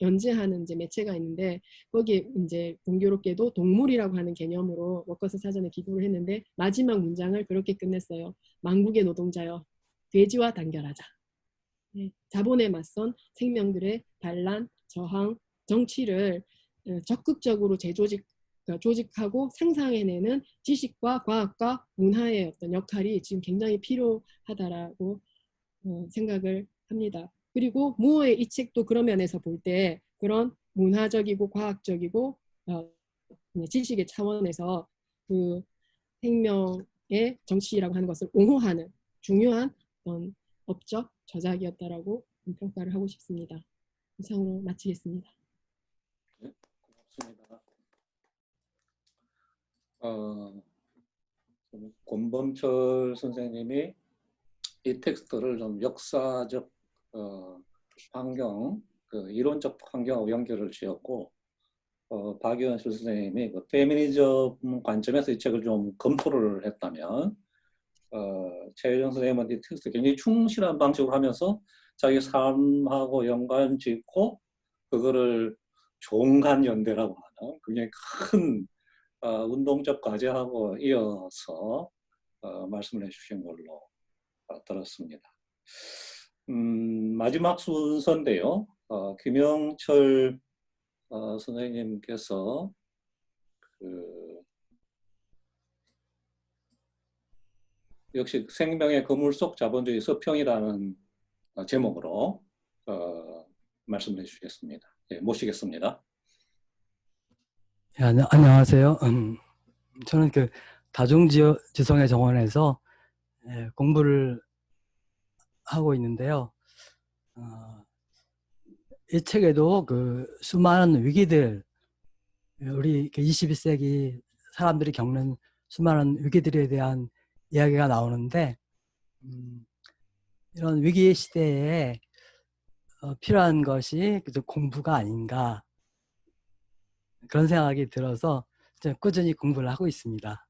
연재하는 이제 매체가 있는데, 거기에 이제 공교롭게도 동물이라고 하는 개념으로 워커스 사전에 기고를 했는데, 마지막 문장을 그렇게 끝냈어요. 만국의 노동자여, 돼지와 단결하자. 자본에 맞선 생명들의 반란, 저항, 정치를 적극적으로 조직하고 상상해내는 지식과 과학과 문화의 어떤 역할이 지금 굉장히 필요하다라고 생각을 합니다. 그리고 무어의 이 책도 그런 면에서 볼 때 그런 문화적이고 과학적이고 지식의 차원에서 그 생명의 정치라고 하는 것을 옹호하는 중요한 업적 저작이었다라고 평가를 하고 싶습니다. 이상으로 마치겠습니다. 네, 고맙습니다. 권범철 선생님이 이 텍스트를 좀 역사적 환경, 그 이론적 환경하고 연결을 지었고 박연실 선생님이 그 페미니즘 관점에서 이 책을 좀 검토를 했다면 최혜정 선생님은 이 텍스트 굉장히 충실한 방식으로 하면서 자기 삶하고 연관 짓고 그거를 종간연대라고 하는 굉장히 큰 운동적 과제하고 이어서 말씀을 해주신 걸로 들었습니다. 마지막 순서인데요. 김영철 선생님께서 역시 생명의 그물 속 자본주의 서평이라는 제목으로 말씀해 주시겠습니다. 예, 모시겠습니다. 예, 안녕하세요. 저는 그 다중지성의 정원에서 공부를 하고 있는데요. 이 책에도 그 수많은 위기들, 우리 21세기 사람들이 겪는 수많은 위기들에 대한 이야기가 나오는데, 이런 위기 시대에 필요한 것이 공부가 아닌가, 그런 생각이 들어서 꾸준히 공부를 하고 있습니다.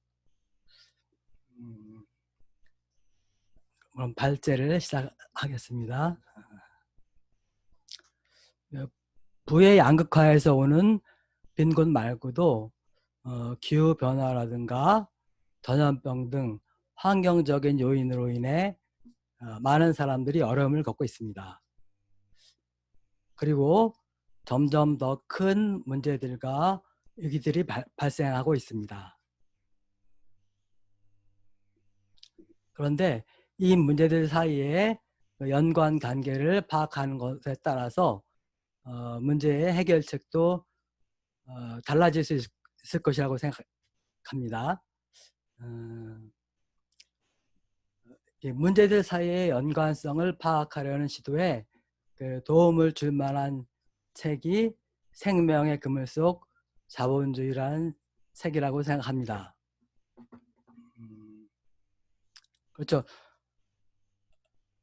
그럼 발제를 시작하겠습니다. 부의 양극화에서 오는 빈곤 말고도 기후변화라든가 전염병 등 환경적인 요인으로 인해 많은 사람들이 어려움을 겪고 있습니다. 그리고 점점 더 큰 문제들과 위기들이 발생하고 있습니다. 그런데 이 문제들 사이에 연관 관계를 파악하는 것에 따라서 문제의 해결책도 달라질 수 있을 것이라고 생각합니다. 문제들 사이의 연관성을 파악하려는 시도에 도움을 줄 만한 책이 생명의 그물 속 자본주의라는 책이라고 생각합니다. 그렇죠.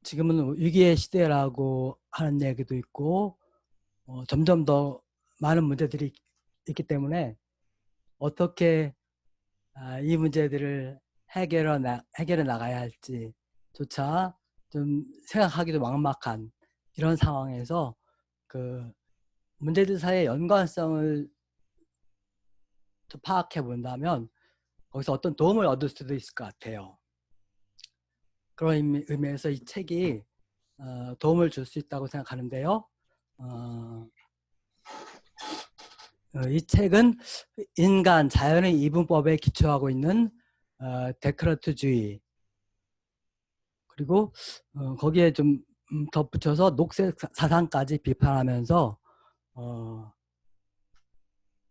지금은 위기의 시대라고 하는 얘기도 있고 점점 더 많은 문제들이 있기 때문에 어떻게 이 문제들을 해결해 나가야 할지조차 좀 생각하기도 막막한 이런 상황에서 그 문제들 사이의 연관성을 파악해 본다면 거기서 어떤 도움을 얻을 수도 있을 것 같아요. 그런 의미에서 이 책이 도움을 줄 수 있다고 생각하는데요. 이 책은 인간 자연의 이분법에 기초하고 있는 데카르트주의, 그리고 거기에 좀 덧붙여서 녹색 사상까지 비판하면서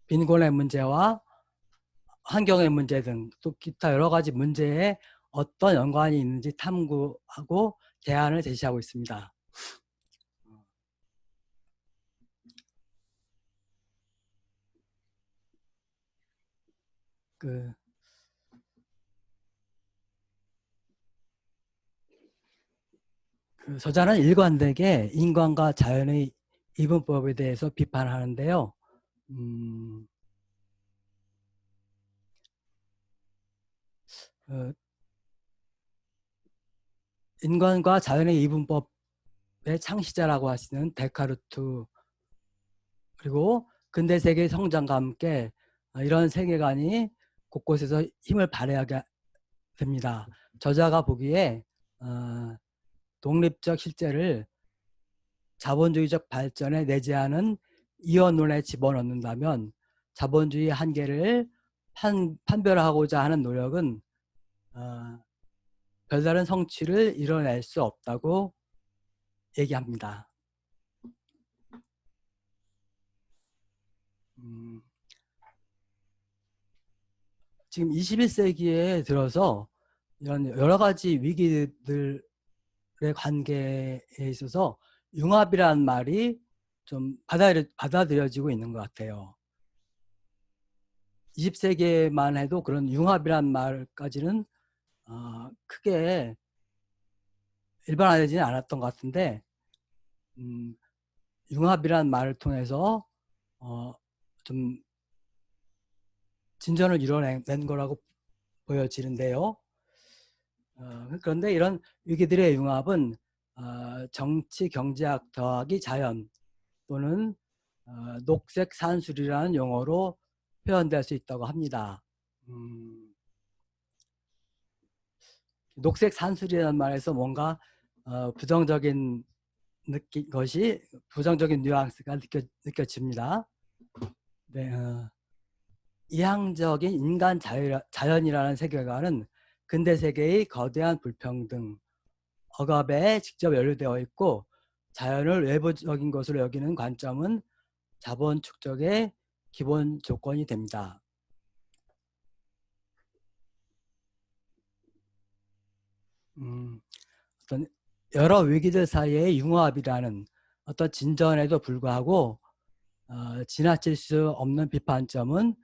빈곤의 문제와 환경의 문제 등 또 기타 여러 가지 문제에 어떤 연관이 있는지 탐구하고 대안을 제시하고 있습니다. 그 저자는 일관되게 인간과 자연의 이분법에 대해서 비판하는데요. 인간과 자연의 이분법의 창시자라고 하시는 데카르트, 그리고 근대 세계의 성장과 함께 이런 세계관이 곳곳에서 힘을 발휘하게 됩니다. 저자가 보기에 독립적 실제를 자본주의적 발전에 내재하는 이원론에 집어넣는다면 자본주의 한계를 판별하고자 하는 노력은 별다른 성취를 이뤄낼 수 없다고 얘기합니다. 지금 21세기에 들어서 이런 여러 가지 위기들의 관계에 있어서 융합이라는 말이 좀 받아들여지고 있는 것 같아요. 20세기에만 해도 그런 융합이라는 말까지는 크게 일반화되지는 않았던 것 같은데 융합이라는 말을 통해서 좀 진전을 이뤄낸 거라고 보여지는데요. 그런데 이런 위기들의 융합은 정치, 경제학 더하기 자연 또는 녹색 산술이라는 용어로 표현될 수 있다고 합니다. 녹색 산술이라는 말에서 뭔가 부정적인 부정적인 뉘앙스가 느껴집니다. 네, 이항적인 인간 자연이라는 세계관은 근대 세계의 거대한 불평등, 억압에 직접 연루되어 있고 자연을 외부적인 것으로 여기는 관점은 자본 축적의 기본 조건이 됩니다. 어떤 여러 위기들 사이의 융합이라는 어떤 진전에도 불구하고 지나칠 수 없는 비판점은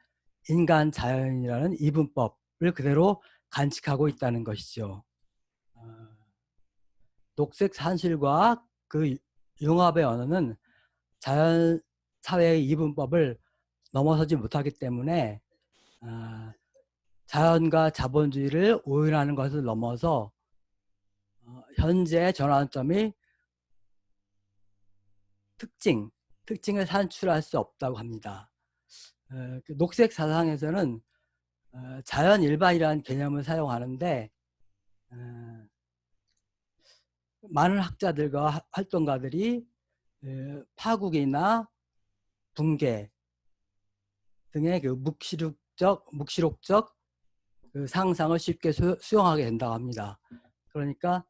인간 자연이라는 이분법을 그대로 간직하고 있다는 것이죠. 녹색 산실과 그 융합의 언어는 자연 사회의 이분법을 넘어서지 못하기 때문에 자연과 자본주의를 오인하는 것을 넘어서 현재의 전환점이 특징을 산출할 수 없다고 합니다. 그 녹색 사상에서는 자연 일반이라는 개념을 사용하는데 많은 학자들과 활동가들이 파국이나 붕괴 등의 그 묵시록적 그 상상을 쉽게 수용하게 된다고 합니다. 그러니까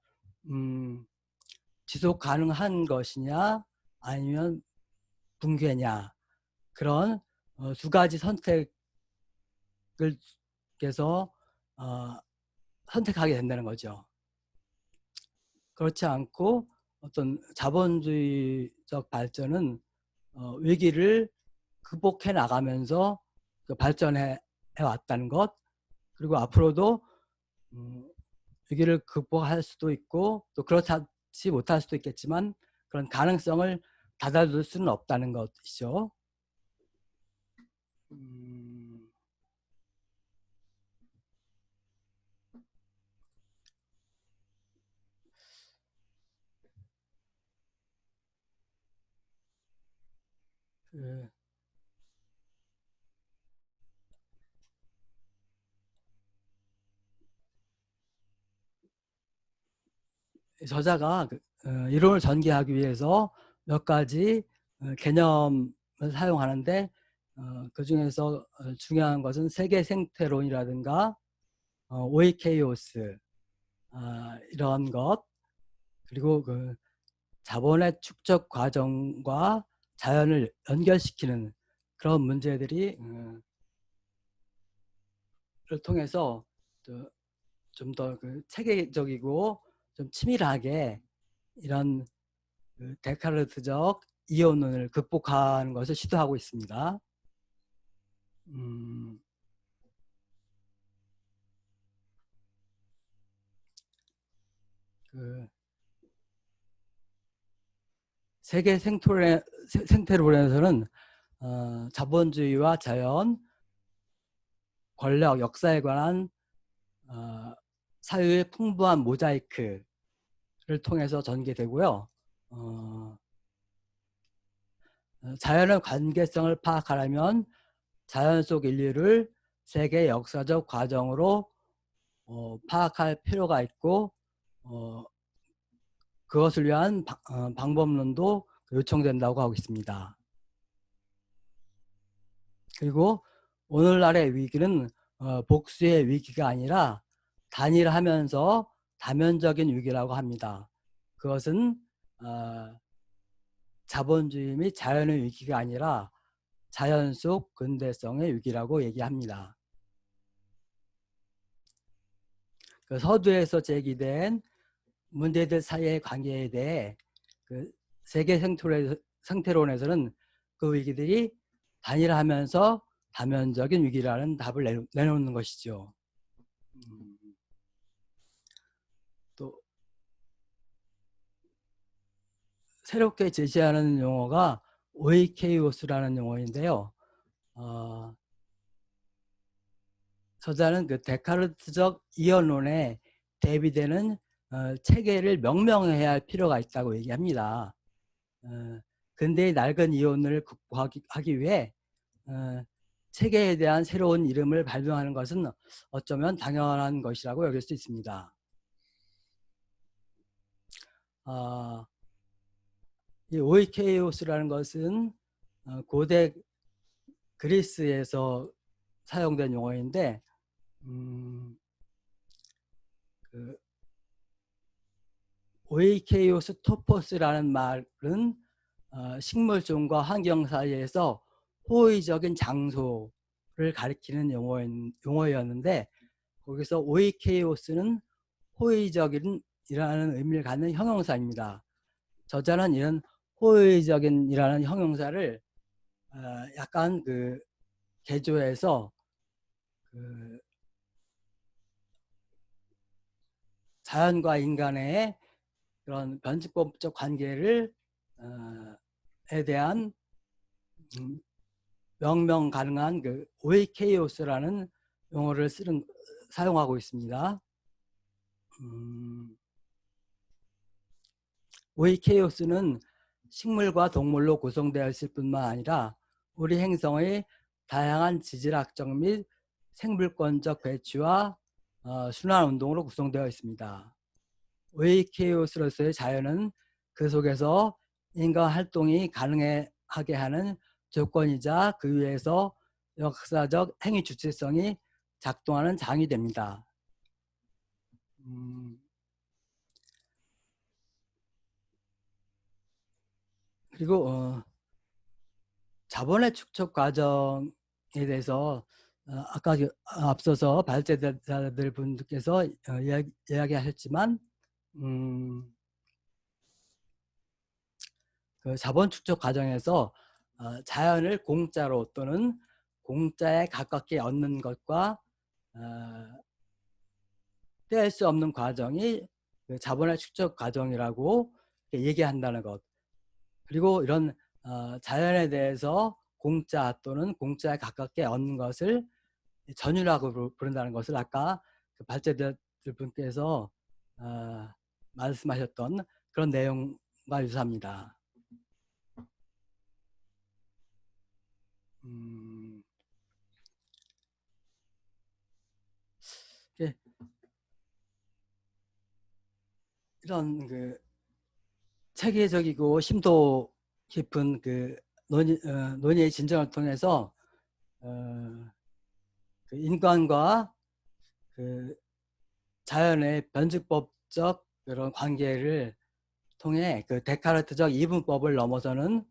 지속 가능한 것이냐 아니면 붕괴냐 그런 두 가지 선택을 계속 선택하게 된다는 거죠. 그렇지 않고 어떤 자본주의적 발전은 위기를 극복해 나가면서 발전해 왔다는 것, 그리고 앞으로도 위기를 극복할 수도 있고 또 그렇지 못할 수도 있겠지만 그런 가능성을 닫아둘 수는 없다는 것이죠. 저자가 이론을 전개하기 위해서 몇 가지 개념을 사용하는데 그 중에서 중요한 것은 세계 생태론이라든가 오이케이오스 이런 것, 그리고 그 자본의 축적 과정과 자연을 연결시키는 그런 문제들이 를 통해서 좀 더 그 체계적이고 좀 치밀하게 이런 그 데카르트적 이혼론을 극복하는 것을 시도하고 있습니다. 그 세계 생태론에서는 자본주의와 자연, 권력, 역사에 관한 사유의 풍부한 모자이크를 통해서 전개되고요. 자연의 관계성을 파악하려면 자연 속 인류를 세계 역사적 과정으로 파악할 필요가 있고 그것을 위한 방법론도 요청된다고 하고 있습니다. 그리고 오늘날의 위기는 복수의 위기가 아니라 단일하면서 다면적인 위기라고 합니다. 그것은 자본주의 및 자연의 위기가 아니라 자연 속 근대성의 위기라고 얘기합니다. 그 서두에서 제기된 문제들 사이의 관계에 대해 그 세계 생태론에서는 그 위기들이 단일하면서 다면적인 위기라는 답을 내놓는 것이죠. 또 새롭게 제시하는 용어가 오이케이오스라는 용어인데요. 저자는 그 데카르트적 이원론에 대비되는 체계를 명명해야 할 필요가 있다고 얘기합니다. 근대의 낡은 이론을 극복하기 위해 체계에 대한 새로운 이름을 발명하는 것은 어쩌면 당연한 것이라고 여길 수 있습니다. 이 오이케이오스라는 것은 고대 그리스에서 사용된 용어인데 그 오이케이오스 토포스라는 말은 식물종과 환경 사이에서 호의적인 장소를 가리키는 용어였는데 거기서 오이케이오스는 호의적인이라는 의미를 갖는 형용사입니다. 저자는 이런 호의적인이라는 형용사를 약간 그 개조해서 그 자연과 인간의 그런 변칙법적 관계를 에 대한 명명 가능한 그 오이케이오스라는 용어를 사용하고 있습니다. 오이케이오스는 식물과 동물로 구성되어 있을 뿐만 아니라 우리 행성의 다양한 지질학적 및 생물권적 배치와 순환 운동으로 구성되어 있습니다. 오이케이오스로서의 자연은 그 속에서 인간 활동이 가능하게 하는 조건이자 그 위에서 역사적 행위 주체성이 작동하는 장이 됩니다. 그리고 자본의 축적 과정에 대해서 아까 앞서서 발제자들 분들께서 이야기하셨지만 그 자본 축적 과정에서 자연을 공짜로 또는 공짜에 가깝게 얻는 것과 뗄 수 없는 과정이 그 자본의 축적 과정이라고 얘기한다는 것. 그리고 이런 자연에 대해서 공짜 또는 공짜에 가깝게 얻는 것을 전유라고 부른다는 것을 아까 그 발제자들 분께서 말씀하셨던 그런 내용과 유사합니다. 이런 그 체계적이고 심도 깊은 그 논의의 진전을 통해서 그 인간과 그 자연의 변칙법적 그런 관계를 통해 그 데카르트적 이분법을 넘어서는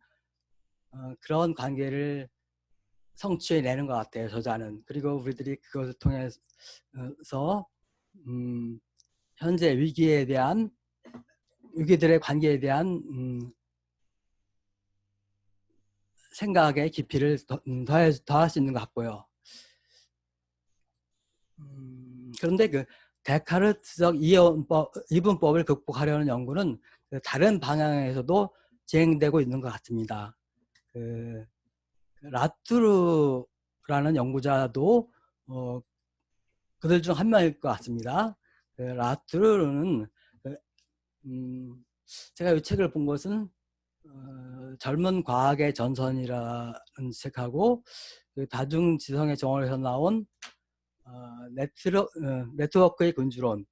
그런 관계를 성취해내는 것 같아요, 저자는. 그리고 우리들이 그것을 통해서 현재 위기들의 관계에 대한 생각의 깊이를 더할 수 있는 것 같고요. 그런데 그 데카르트적 이분법을 극복하려는 연구는 다른 방향에서도 진행되고 있는 것 같습니다. 그 라투르라는 연구자도 그들 중 한 명일 것 같습니다. 그 라투르는 제가 이 책을 본 것은 젊은 과학의 전선이라는 책하고 그 다중지성의 정원에서 나온 네트워크의 군주론,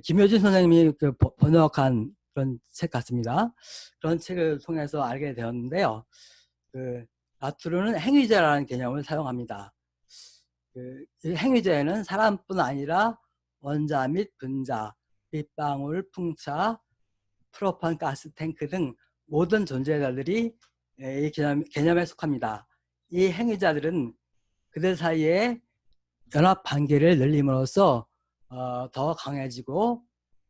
김효진 선생님이 그 번역한 그런 책 같습니다. 그런 책을 통해서 알게 되었는데요. 그 라투르는 행위자라는 개념을 사용합니다. 이 행위자에는 사람뿐 아니라 원자 및 분자, 빗방울, 풍차, 프로판 가스 탱크 등 모든 존재자들이 이 개념에 속합니다. 이 행위자들은 그들 사이에 연합 관계를 늘림으로써 더 강해지고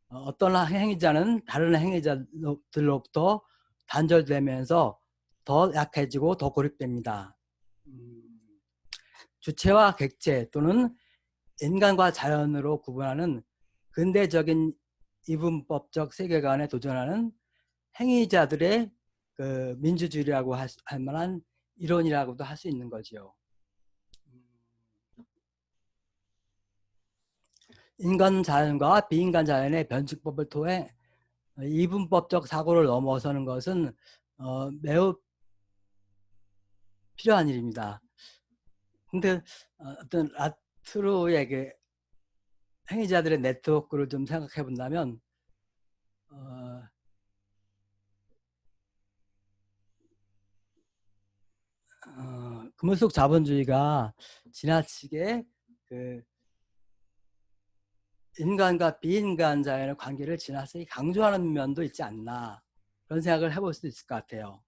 어떤 행위자는 다른 행위자들로부터 단절되면서 더 약해지고 더 고립됩니다. 주체와 객체 또는 인간과 자연으로 구분하는 근대적인 이분법적 세계관에 도전하는 행위자들의 그 민주주의라고 할 만한 이론이라고도 할 수 있는 거지요. 인간 자연과 비인간 자연의 변칙법을 통해 이분법적 사고를 넘어서는 것은 매우 필요한 일입니다. 근데 어떤 라트루의 그 행위자들의 네트워크를 좀 생각해 본다면 금은속 자본주의가 지나치게 그 인간과 비인간 자연의 관계를 지나치게 강조하는 면도 있지 않나 그런 생각을 해볼 수도 있을 것 같아요.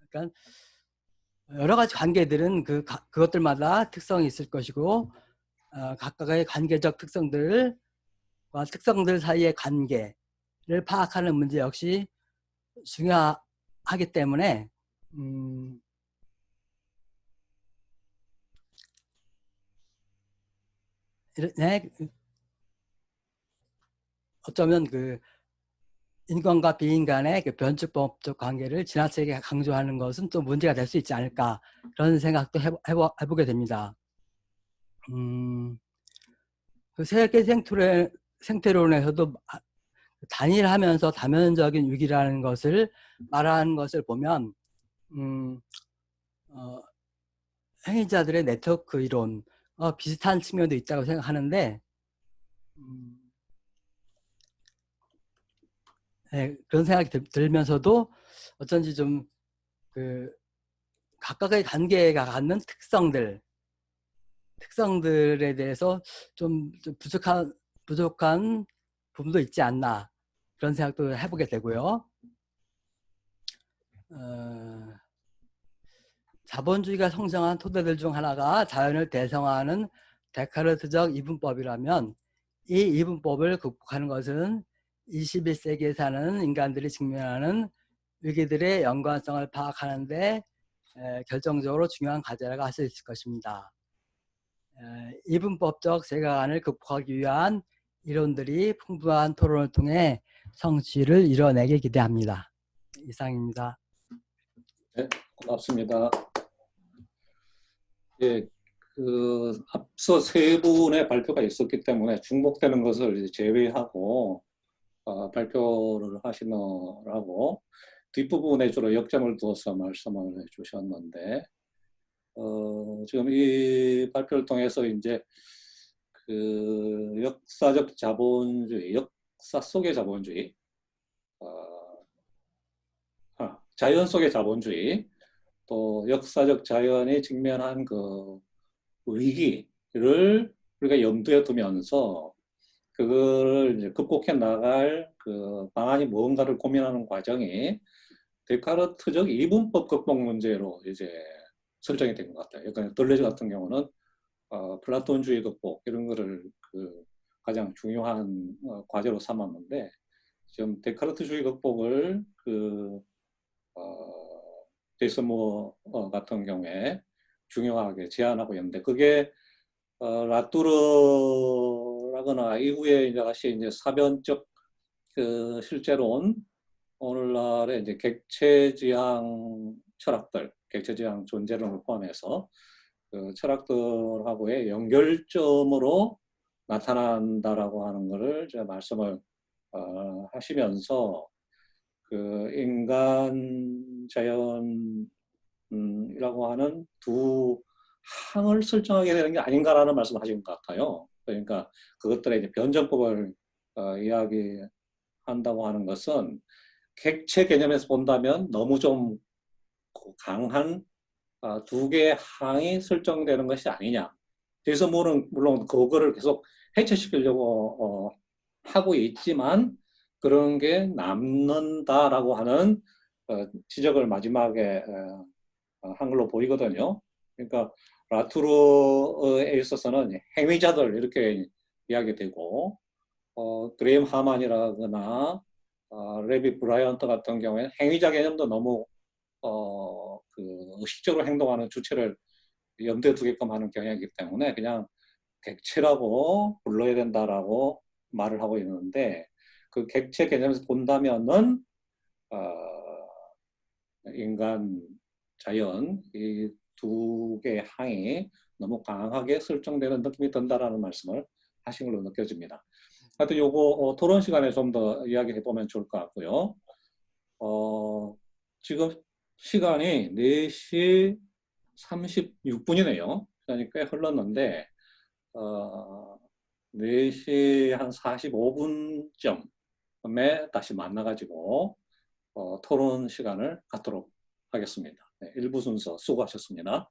그러니까 여러 가지 관계들은 그것들마다 특성이 있을 것이고 각각의 관계적 특성들 사이의 관계를 파악하는 문제 역시 중요하기 때문에 어쩌면 그 인간과 비인간의 그 변칙법적 관계를 지나치게 강조하는 것은 또 문제가 될 수 있지 않을까 그런 생각도 해보게 됩니다. 그 세계 생태론에서도 단일하면서 다면적인 위기라는 것을 말하는 것을 보면 행위자들의 네트워크 이론 비슷한 측면도 있다고 생각하는데 네, 그런 생각이 들면서도 어쩐지 좀 그 각각의 관계가 갖는 특성들에 대해서 좀 부족한 부분도 있지 않나 그런 생각도 해보게 되고요. 자본주의가 성장한 토대들 중 하나가 자연을 대성화하는 데카르트적 이분법이라면 이 이분법을 극복하는 것은 21세기에 사는 인간들이 직면하는 위기들의 연관성을 파악하는 데 결정적으로 중요한 과제라고 할 수 있을 것입니다. 이분법적 세계관을 극복하기 위한 이론들이 풍부한 토론을 통해 성취를 이뤄내길 기대합니다. 이상입니다. 네, 고맙습니다. 예, 앞서 세 분의 발표가 있었기 때문에 중복되는 것을 이제 제외하고 발표를 하시느라고 뒷부분에 주로 역점을 두어서 말씀을 해주셨는데 지금 이 발표를 통해서 이제 그 역사적 자본주의, 역사 속의 자본주의, 자연 속의 자본주의, 또 역사적 자연이 직면한 그 위기를 우리가 염두에 두면서 그거를 이제 극복해 나갈 그 방안이 뭔가를 고민하는 과정이 데카르트적 이분법 극복 문제로 이제 설정이 된 것 같아요. 그러니까 들레즈 같은 경우는 플라톤주의 극복 이런 거를 그 가장 중요한 과제로 삼았는데 지금 데카르트주의 극복을 제이슨 무어 같은 경우에 중요하게 제안하고 있는데 그게 라뚜르라거나 이후에 이제 다시 이제 사변적 그 실제로는 오늘날의 이제 객체지향 철학들, 객체지향 존재론을 포함해서 그 철학들하고의 연결점으로 나타난다라고 하는 것을 제가 말씀을 하시면서 그 인간 자연이라고 하는 두 항을 설정하게 되는 게 아닌가라는 말씀을 하신 것 같아요. 그러니까 그것들의 이제 변정법을 이야기한다고 하는 것은 객체 개념에서 본다면 너무 좀 강한 두 개의 항이 설정되는 것이 아니냐. 그래서 물론 그거를 계속 해체시키려고 하고 있지만 그런 게 남는다라고 하는 지적을 마지막에 한 걸로 보이거든요. 그러니까 라투르에 있어서는 행위자들 이렇게 이야기되고 그레임 하만이라거나 레비 브라이언트 같은 경우에는 행위자 개념도 너무 그 의식적으로 행동하는 주체를 염두에 두게끔 하는 경향이기 때문에 그냥 객체라고 불러야 된다라고 말을 하고 있는데 그 객체 개념에서 본다면은 인간, 자연 이 두 개의 항이 너무 강하게 설정되는 느낌이 든다라는 말씀을 하신 걸로 느껴집니다. 하여튼 요거 토론 시간에 좀 더 이야기해 보면 좋을 것 같고요. 지금 시간이 4시 36분이네요. 시간이 꽤 흘렀는데 4시 한 45분쯤에 다시 만나가지고 토론 시간을 갖도록 하겠습니다. 네, 1부 순서 수고하셨습니다.